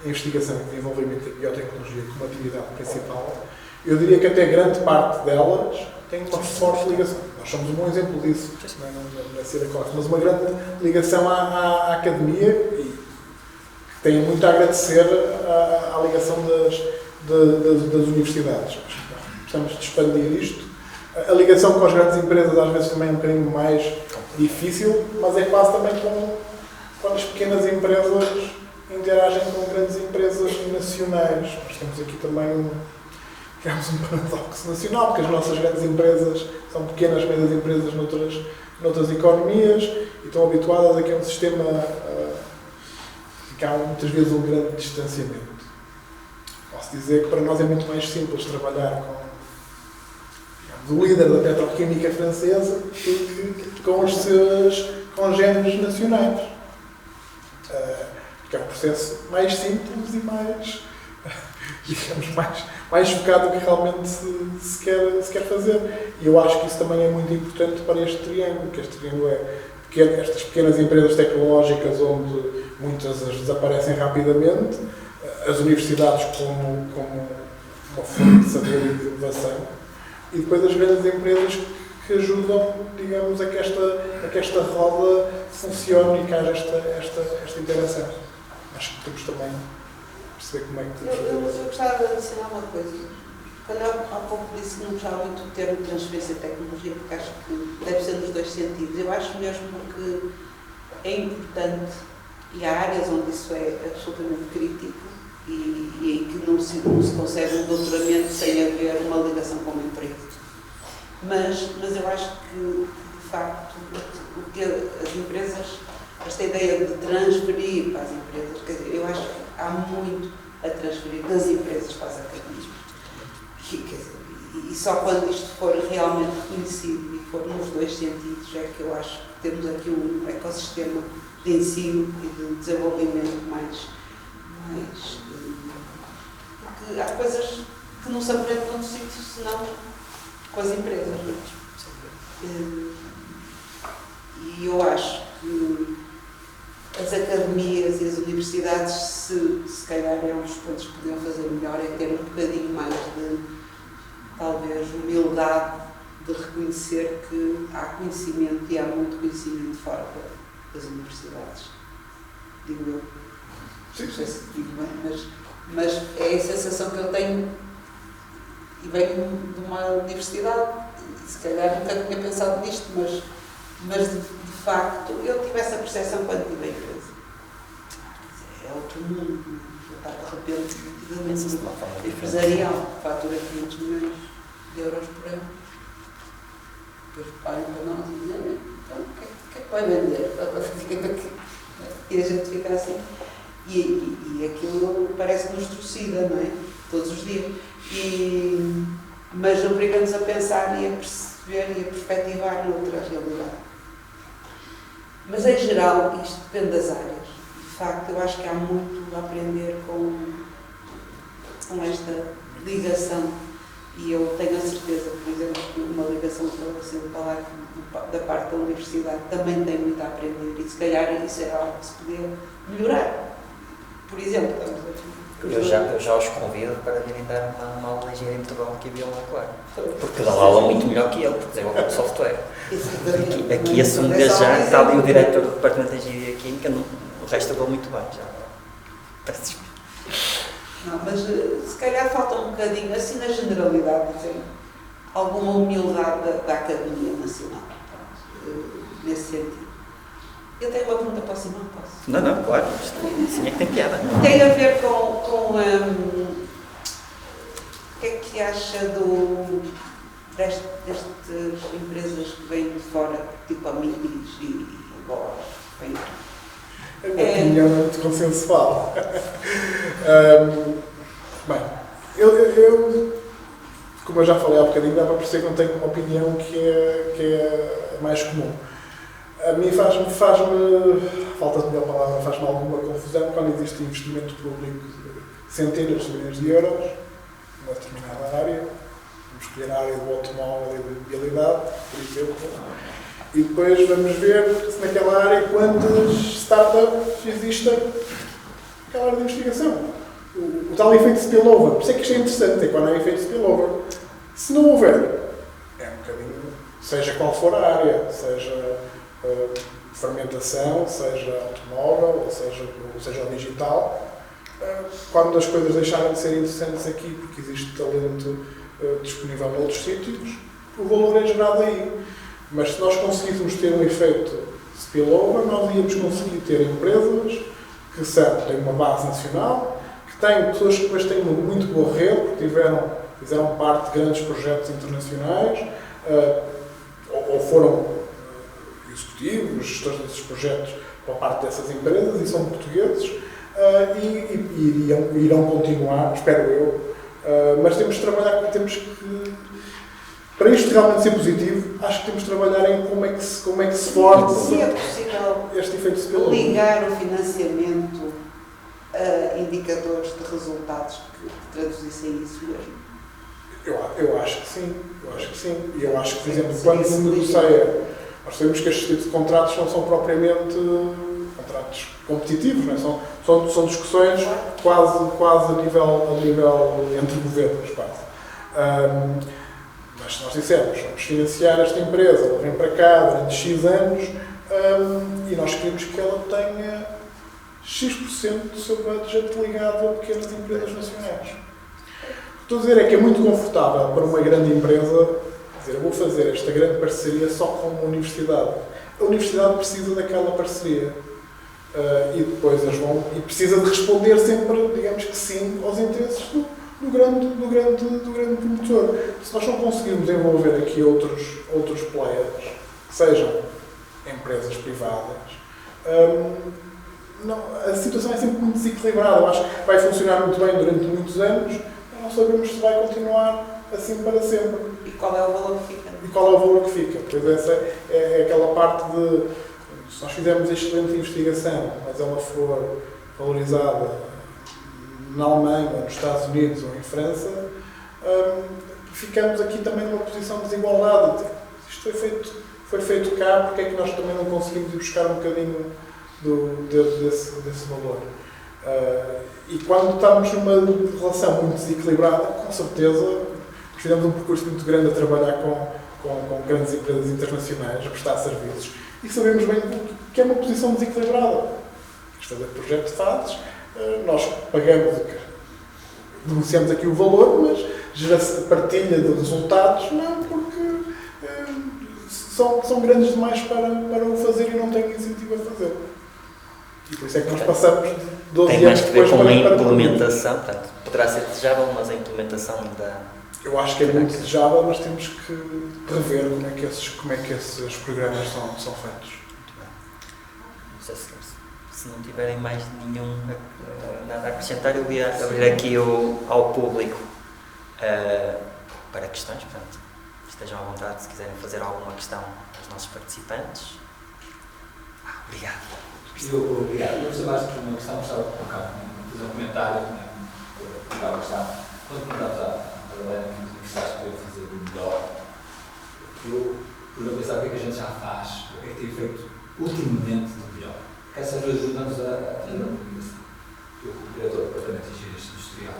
investigação e desenvolvimento de biotecnologia como atividade principal, eu diria que até grande parte delas tem uma forte ligação. Nós somos um bom exemplo disso, não é ser a classe, mas uma grande ligação à academia, e que tem muito a agradecer à ligação das universidades. Precisamos de expandir isto. A ligação com as grandes empresas às vezes também é um bocadinho mais difícil, mas é quase também quando as pequenas empresas interagem com grandes empresas nacionais. Nós temos aqui também um paradoxo nacional, porque as nossas grandes empresas são pequenas, médias empresas noutras economias e estão habituadas a que é um sistema que há muitas vezes um grande distanciamento. Posso dizer que para nós é muito mais simples trabalhar com o líder da petroquímica francesa do que com os seus congêneres nacionais. Porque é um processo mais simples e mais, digamos, mais focado do que realmente se quer fazer. E eu acho que isso também é muito importante para este triângulo, que este triângulo estas pequenas empresas tecnológicas onde muitas desaparecem rapidamente, as universidades como uma fonte de saber e de inovação, e depois as grandes empresas que ajudam, digamos, a que esta roda funcione e que haja esta interação. Acho que temos também perceber como é que temos eu gostava de adicionar uma coisa. Quando há pouco disse que não gostava muito do termo transferência de tecnologia, porque acho que deve ser nos dois sentidos. Eu acho mesmo que é importante, e há áreas onde isso é absolutamente crítico, e que não se consegue um doutoramento sem haver uma ligação com uma empresa. Mas eu acho que, de facto, o que as empresas, esta ideia de transferir para as empresas, quer dizer, eu acho que há muito a transferir das empresas para as academias. E só quando isto for realmente reconhecido e for nos dois sentidos é que eu acho que temos aqui um ecossistema de ensino e de desenvolvimento mais porque há coisas que não se aprendem noutro sítio senão com as empresas. E eu acho que as academias e as universidades, se calhar é um dos pontos que podiam fazer melhor, é ter um bocadinho mais de, talvez, humildade de reconhecer que há conhecimento e há muito conhecimento fora das universidades. Digo eu. Não sei se digo bem, mas é a sensação que eu tenho, e venho de uma universidade, e se calhar nunca tinha pensado nisto, mas de facto eu tive essa percepção quando tive a empresa. É outro mundo, está de repente definitivamente empresarial, fatura 500 milhões de euros por ano. Depois param para nós e dizem, então o que é que vai vender? E a gente fica assim. E aquilo parece-nos torcida, não é? Todos os dias. Mas obriga-nos a pensar e a perceber e a perspectivar noutra realidade. Mas, em geral, isto depende das áreas. De facto, eu acho que há muito a aprender com esta ligação. E eu tenho a certeza, por exemplo, que uma ligação que eu sempre falar da parte da universidade também tem muito a aprender. E, se calhar, isso é algo que se podia melhorar. Por exemplo, eu já os convido para virem dar uma aula de engenharia em Portugal que havia lá, claro. Porque dão aula muito melhor que eu, porque desenvolvem software. Aqui assumo já, está ali o diretor do Departamento de Engenharia Química, o resto eu vou muito bem já. Peço desculpa. Não, mas se calhar falta um bocadinho, assim na generalidade, dizer, alguma humildade da Academia Nacional, nesse sentido. Eu tenho uma pergunta para o Simão, posso? Não, claro, assim é que tem piada. Tem a ver com o que é que acha destas empresas que vêm de fora, tipo a Minis e Bosch, A minha opinião é muito consensual. Bem, como eu já falei há bocadinho, dá para perceber que não tenho uma opinião que é mais comum. A mim faz-me, falta de melhor palavra, faz-me alguma confusão quando existe investimento público de centenas de milhões de euros numa determinada área. Vamos escolher a área do automóvel e da mobilidade, por exemplo. E depois vamos ver se naquela área quantas startups existem naquela área de investigação. O tal efeito spillover. Por isso é que isto é interessante, é quando há efeito spillover. Se não houver, é um bocadinho, seja qual for a área, seja fermentação, seja automóvel, ou seja o digital, quando as coisas deixarem de ser interessantes aqui, porque existe talento disponível noutros sítios, o valor é gerado aí. Mas se nós conseguíssemos ter um efeito spillover, nós íamos conseguir ter empresas que têm uma base nacional, que têm pessoas que depois têm uma muito boa rede, porque fizeram parte de grandes projetos internacionais, ou foram executivos, gestores desses projetos para parte dessas empresas, e são portugueses, e irão continuar, espero eu. Mas temos de trabalhar, para isto realmente ser positivo, acho que temos de trabalhar em como é que se força se é possível este efeito spillover. ligar o financiamento a indicadores de resultados que traduzissem isso mesmo. Eu acho que sim. E eu acho que, por exemplo, quando se negocia, nós sabemos que estes tipos de contratos não são propriamente contratos competitivos, não é? São discussões quase a nível entre governos, quase. Mas se nós dissermos, vamos financiar esta empresa, ela vem para cá durante X anos, e nós queremos que ela tenha X% do seu budget ligado a pequenas empresas nacionais. O que estou a dizer é que é muito confortável para uma grande empresa dizer, eu vou fazer esta grande parceria só com uma universidade. A universidade precisa daquela parceria. E depois e precisa de responder sempre, digamos que sim, aos interesses do grande promotor. Se nós não conseguirmos envolver aqui outros players, que sejam empresas privadas, a situação é sempre muito desequilibrada. Eu acho que vai funcionar muito bem durante muitos anos, mas não sabemos se vai continuar assim para sempre. E qual é o valor que fica? Pois essa é aquela parte de, se nós fizermos excelente investigação, mas ela for valorizada na Alemanha, nos Estados Unidos ou em França, ficamos aqui também numa posição de desigualdade. Isto foi feito cá, porque é que nós também não conseguimos ir buscar um bocadinho desse valor? E quando estamos numa relação muito desequilibrada, com certeza, fizemos um percurso muito grande a trabalhar com grandes empresas internacionais, a prestar serviços, e sabemos bem que é uma posição desequilibrada. Fazer projeto de fases, nós pagamos, negociamos aqui o valor, mas gera-se partilha de resultados, não, porque são grandes demais para o fazer e não têm incentivo a fazer. E por isso é que nós passamos de 12 anos depois para... Tem mais que ver com a implementação, portanto, poderá ser desejável, mas a implementação ainda... Eu acho que é muito desejável, mas temos que rever como é que esses programas são feitos. Não sei se não tiverem mais nenhum nada a acrescentar, eu ia abrir aqui ao público para questões, portanto, estejam à vontade se quiserem fazer alguma questão aos nossos participantes. Obrigado. Obrigado. Eu gostei mais de uma questão, gostava de colocar, fazer um comentário para a questão. Quando perguntamos à Helena o que estás a querer fazer do melhor, eu por pensar o que é que a gente já faz, o que é que tem feito ultimamente do melhor. Que essas vezes ajudamos a fazer uma comunicação. Eu, como diretor do Departamento de Engenharia Industrial,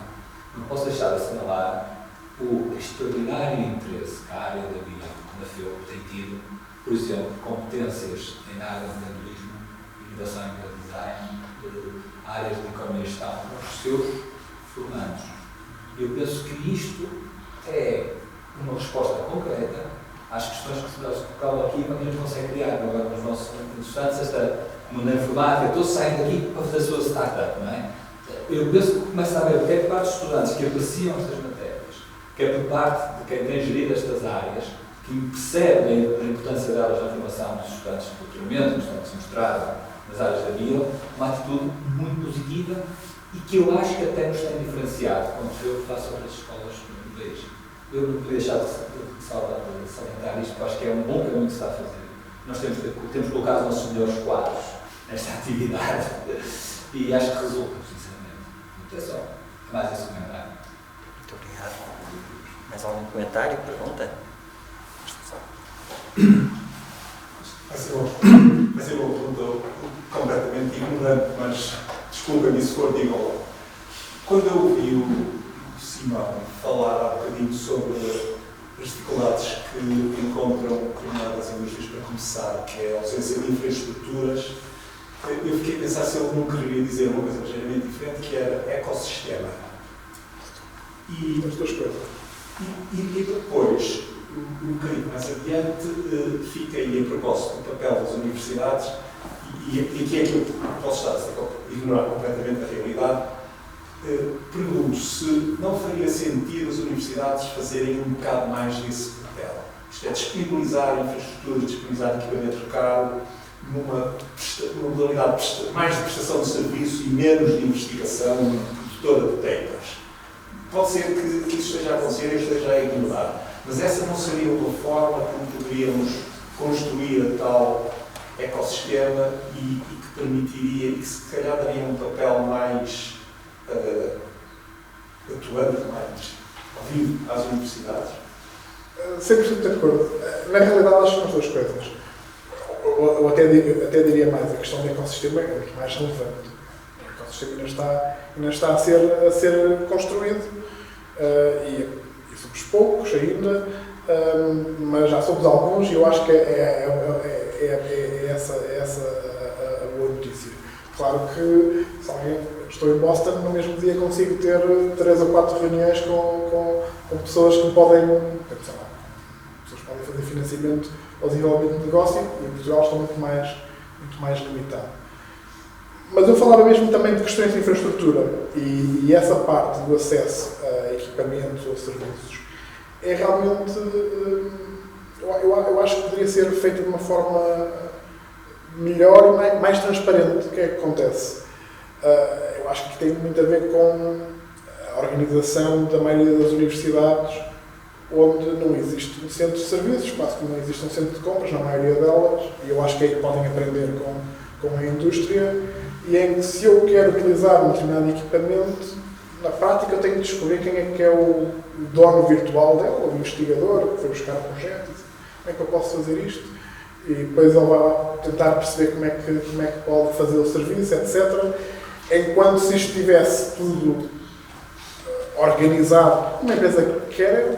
não posso deixar de assinalar o extraordinário interesse que a área da BIA, da FEU, tem tido, por exemplo, competências na área de empreendedorismo, inovação e design, áreas de economia e gestão, para os seus formandos. Eu penso que isto é uma resposta concreta às questões que se colocam aqui, quando a gente consegue criar agora nos nossos estudantes esta mundo informática, todos saem daqui para fazer a sua startup, não é? Eu penso que começa a haver, quer por parte dos estudantes que apreciam estas matérias, quer por parte de quem tem gerido estas áreas, que percebem a importância delas na formação dos estudantes futuramente, que estão a se mostrar nas áreas da bio, uma atitude muito positiva e que eu acho que até nos tem diferenciado quando eu faço outras escolas no país. Eu não podia deixar de salientar isto, porque acho que é um bom caminho que se está a fazer. Nós temos colocado os nossos melhores quadros nesta atividade e acho que resulta, sinceramente. Então é só mais esse comentário. Muito obrigado. Mais algum comentário, pergunta? Vai ser uma pergunta completamente ignorante, mas desculpa-me se for de igual. Quando eu ouvi o Simão falar há bocadinho sobre as dificuldades que encontram determinadas indústrias para começar, que é a ausência de infraestruturas, eu fiquei a pensar se ele não queria dizer uma coisa ligeiramente diferente, que era ecossistema. E As duas coisas. E depois, um bocadinho mais adiante, fica aí a propósito do papel das universidades, e aqui é que eu posso estar a ignorar completamente a realidade. Pergunto se não faria sentido as universidades fazerem um bocado mais desse papel. Isto é, disponibilizar infraestrutura, disponibilizar equipamento caro, numa modalidade mais de prestação de serviço e menos de investigação produtora de papers. Pode ser que isso esteja a acontecer e esteja a ignorar, mas essa não seria uma forma como poderíamos construir a tal ecossistema e que permitiria e que se calhar daria um papel mais atuante, mais ouvido às universidades. 100% de acordo. Na realidade, acho que são as duas coisas. Eu até diria mais, a questão do ecossistema é muito mais relevante. O ecossistema ainda está a ser construído e somos poucos ainda, mas já somos alguns e eu acho que é essa a boa notícia. Claro que estou em Boston, no mesmo dia consigo ter 3 ou 4 reuniões com pessoas que podem, sei lá, pessoas que podem fazer financiamento ao desenvolvimento de negócio e em Portugal estão muito mais limitado. Mas eu falava mesmo também de questões de infraestrutura e essa parte do acesso a equipamentos ou serviços é realmente, eu acho que poderia ser feito de uma forma melhor e mais transparente. O que é que acontece? Eu acho que tem muito a ver com a organização da maioria das universidades, onde não existe um centro de serviços, quase que não existe um centro de compras, na maioria delas, e eu acho que é aí que podem aprender com a indústria, e em que se eu quero utilizar um determinado equipamento, na prática eu tenho de descobrir quem é que é o dono virtual dela, o investigador, que foi buscar o projeto, como é que eu posso fazer isto, e depois ele vai tentar perceber como é que pode fazer o serviço, etc. Enquanto se isto estivesse tudo organizado, uma empresa que quer,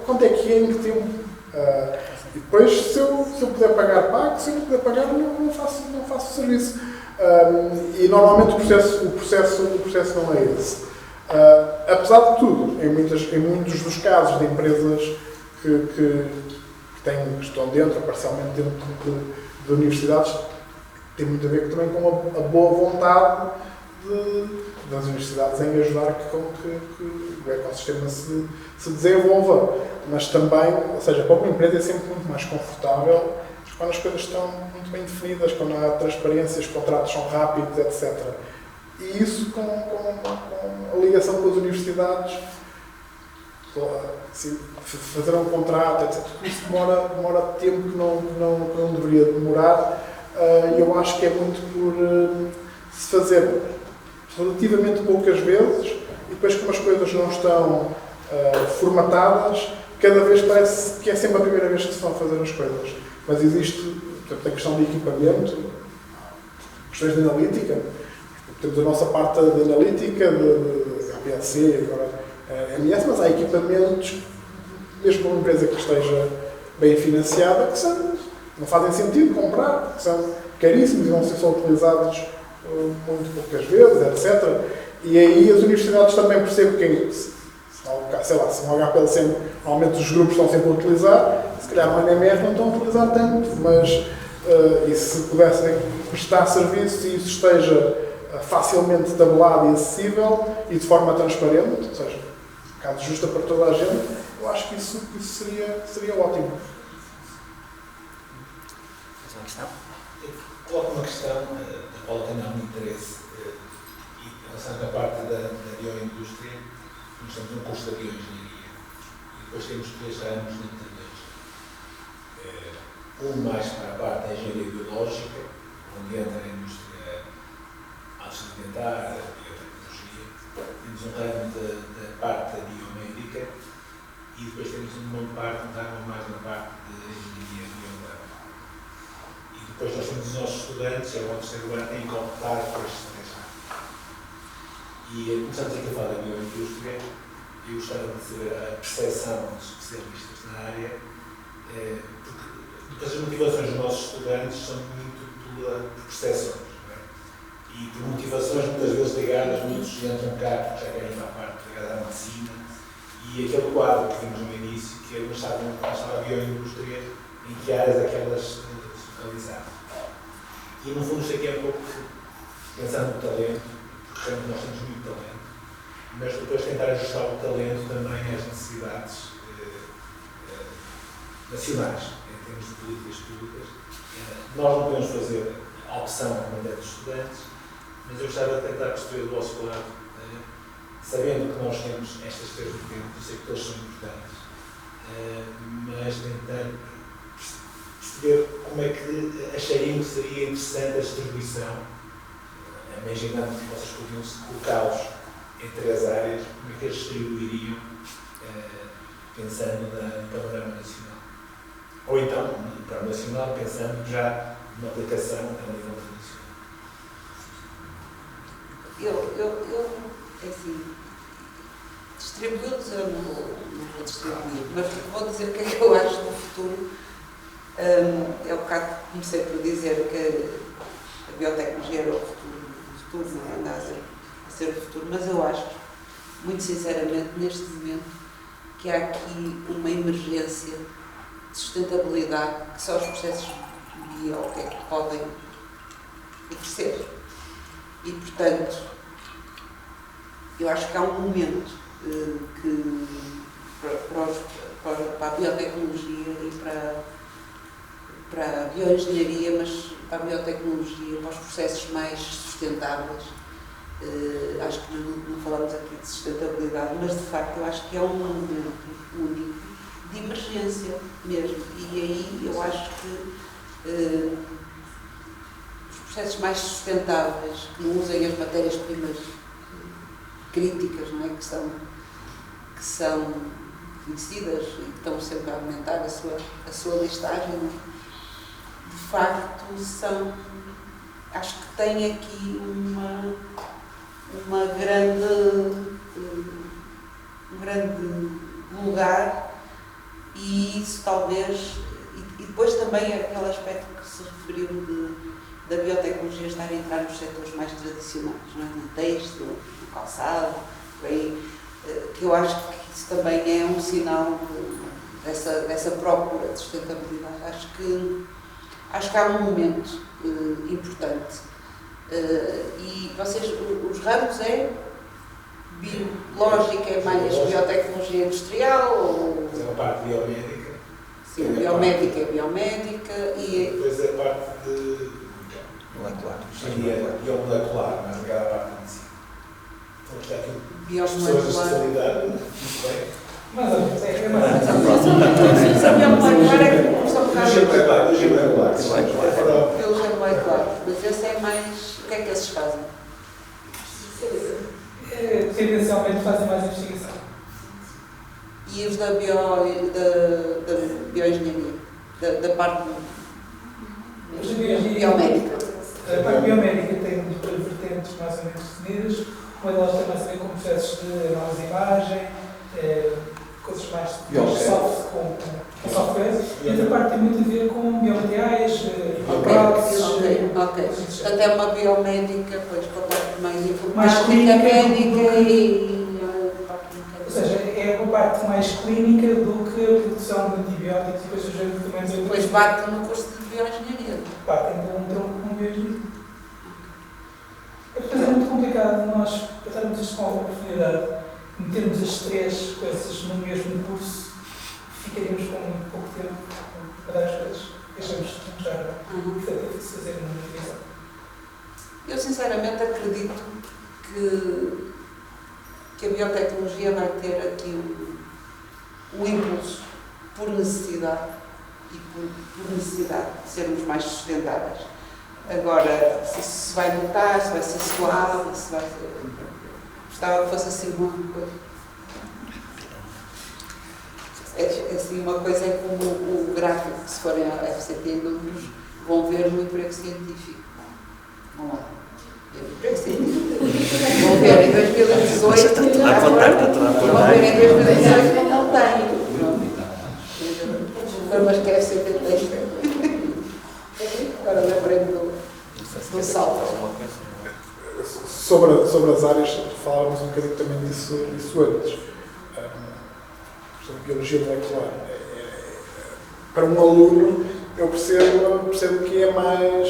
quanto é que é, em que tempo? E depois, se eu puder pagar, pago, se eu não puder pagar, não faço o serviço. E normalmente o processo não é esse. Apesar de tudo, em muitos dos casos de empresas que estão dentro, parcialmente dentro de universidades, tem muito a ver também com a boa vontade das universidades em ajudar com que o ecossistema se desenvolva. Mas também, ou seja, para uma empresa é sempre muito mais confortável quando as coisas estão muito bem definidas, quando há transparência, os contratos são rápidos, etc. E isso com a ligação com as universidades, fazer um contrato, etc. Isso demora tempo que não deveria demorar, e eu acho que é muito por se fazer relativamente poucas vezes, e depois como as coisas não estão formatadas, cada vez parece que é sempre a primeira vez que se estão a fazer as coisas. Mas existe, portanto, a questão de equipamento, questões de analítica. Temos a nossa parte de analítica, de HPLC, agora MS, mas há equipamentos, mesmo uma empresa que esteja bem financiada, que não fazem sentido comprar, que são caríssimos e vão ser só utilizados muito poucas vezes, etc. E aí as universidades também percebem que, sei lá, se um HPLC, normalmente os grupos estão sempre a utilizar, se calhar uma NMR não estão a utilizar tanto, mas e se pudessem prestar serviço e isso esteja facilmente tabelado e acessível e de forma transparente, ou seja, caso justa para toda a gente, eu acho que isso seria ótimo. Mais uma questão? coloco uma questão da qual tenho algum interesse, e relacionada à parte da bioindústria. Nós temos um curso da bioengenharia e depois temos 3 ramos dentro deles. Um mais para a parte da engenharia biológica, onde entra a indústria agroalimentar, a biotecnologia. Temos um ramo da parte da biomédica e depois temos uma parte, um ramo mais na parte de engenharia biológica. E depois nós temos os nossos estudantes, ao terceiro ano, têm que optar por estes 3 ramos. E começamos aqui a falar da bioindústria. Eu gostava de saber a percepção dos especialistas na área, porque as motivações dos nossos estudantes são muito por percepções, não é? E por motivações muitas vezes ligadas, muitos entram cá porque já querem ir para a parte ligada à medicina, e aquele quadro que vimos no início, que eles sabem onde estava a bioindústria, em que áreas aquelas se localizavam. E no fundo isto aqui é um pouco pensando no talento, porque realmente nós temos muito talento, mas depois tentar ajustar o talento também às necessidades nacionais, em termos de políticas públicas. Nós não podemos fazer a opção como é dos estudantes, mas eu gostava de tentar perceber do vosso lado, sabendo que nós temos estas 3 vertentes, eu sei que todas são importantes, mas tentando perceber como é que achariam que seria interessante a distribuição, imaginando que vocês podiam colocá-los em 3 áreas, como é que eles distribuiriam, pensando no panorama nacional. Ou então, no panorama nacional, pensando já numa aplicação a nível internacional. Assim, distribuí-los eu não vou distribuir, mas vou dizer o que é que eu acho do futuro. Eu bocado comecei por dizer que a biotecnologia era o futuro não anda a ser o futuro, mas eu acho, muito sinceramente, neste momento, que há aqui uma emergência de sustentabilidade que só os processos bio é que podem oferecer. E, portanto, eu acho que há um momento que para a biotecnologia e para a bioengenharia, mas para a biotecnologia, para os processos mais sustentáveis. Acho que não falamos aqui de sustentabilidade, mas de facto eu acho que é um momento único de emergência mesmo. E aí eu acho que os processos mais sustentáveis, que não usem as matérias-primas críticas, não é? que são conhecidas e que estão sempre a aumentar a sua listagem, não é? De facto acho que tem aqui um grande lugar, e isso talvez, e depois também aquele aspecto que se referiu da biotecnologia estar a entrar nos setores mais tradicionais, não é? No têxtil, no calçado, bem, que eu acho que isso também é um sinal dessa procura de sustentabilidade. Acho que há um momento importante. E vocês, os ramos biológica é mais biotecnologia industrial? Ou... Mas é uma parte biomédica. Sim, biomédica é biomédica e... Depois é a parte de... molecular. Biomolecular, mais ligada à parte de medicina. Então está aqui biomolecular. pessoas de especialidade, muito bem. Mas a biomolecular é que começou a ficar... Dos moleculares. Biologia molecular. Mas esse é mais... O que é que esses fazem? Tendencialmente fazem mais investigação. E os da bioengenharia? Da parte biomédica? A parte biomédica tem 2 vertentes mais ou menos definidas. Uma delas tem mais a ver com processos de análise de imagem, coisas mais soft, com software. E outra parte tem muito a ver com biomateriais, próteses. Ok. Portanto, é uma biomédica, pois, com a parte mais informática, médica e... Ou seja, é uma parte mais clínica do que a produção de antibióticos e coisas do género que também... Depois bate no curso de bioengenharia. Batem um tronco com bioengenharia. É muito complicado nós tratarmos isto com alguma profundidade, metermos as 3 coisas no mesmo curso, ficaríamos com muito pouco tempo para dar as coisas. deixamos de mostrar efetivo de se fazer uma divisão. Eu sinceramente acredito que a biotecnologia vai ter aqui um impulso por necessidade e por necessidade de sermos mais sustentáveis. Agora, se isso se vai notar, se vai ser suave, se vai ser... Gostava que fosse assim uma coisa. Assim, uma coisa é como o gráfico, se forem à FCT em números, vão ver no emprego científico. Vão lá. Emprego científico. Vão ver em 2018. Vão ver em 2018 que não tem. Mas que a FCT tem. Agora lembrei-me do salto. Sobre as áreas, falávamos um bocadinho também disso antes. A biologia molecular. Para um aluno, eu percebo que é mais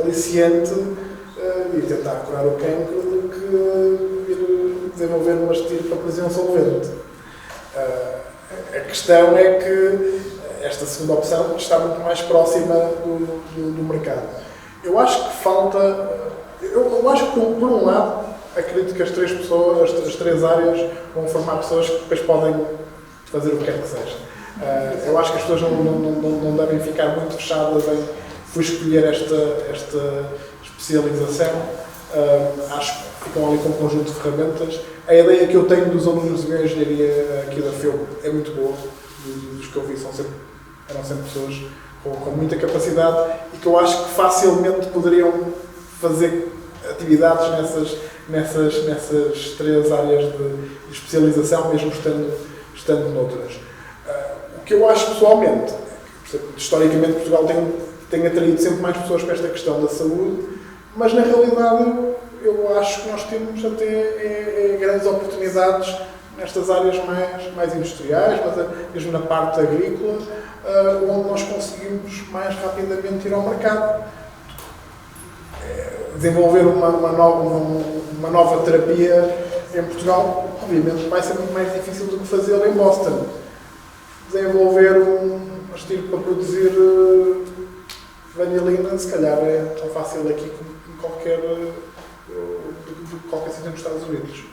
aliciante ir tentar curar o cancro do que ir desenvolver uma estirpe para fazer um solvente. A questão é que esta segunda opção está muito mais próxima do mercado. Eu acho que falta... Eu acho que, por um lado, acredito que as três áreas vão formar pessoas que depois podem fazer o que quer que seja. Eu acho que as pessoas não devem ficar muito fechadas em fui escolher esta especialização. Acho que ficam ali com um conjunto de ferramentas. A ideia que eu tenho dos alunos de bioengenharia aqui da FEUB é muito boa. Dos que eu vi eram sempre pessoas com muita capacidade e que eu acho que facilmente poderiam fazer atividades nessas três áreas de especialização, mesmo estando noutras. O que eu acho pessoalmente, historicamente Portugal tem atraído sempre mais pessoas para esta questão da saúde, mas na realidade eu acho que nós temos até grandes oportunidades nestas áreas mais industriais, mas mesmo na parte agrícola, onde nós conseguimos mais rapidamente ir ao mercado. Desenvolver uma nova terapia em Portugal, obviamente, vai ser muito mais difícil do que fazê-lo em Boston. Desenvolver uma estirpe para produzir vanilina, se calhar é tão fácil aqui como em qualquer sítio nos Estados Unidos.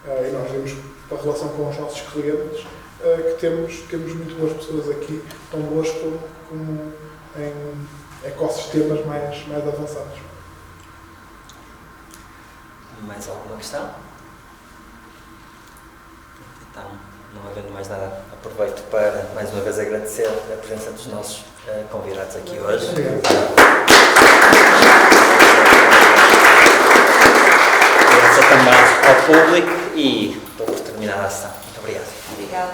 E nós vemos, pela relação com os nossos clientes, que temos muito boas pessoas aqui, tão boas como em ecossistemas mais avançados. Mais alguma questão? Então, não havendo mais nada, aproveito para mais uma vez agradecer a presença dos nossos convidados aqui hoje. Obrigado. Agradecer também ao público e estou por terminar a sessão. Muito obrigado. Obrigada.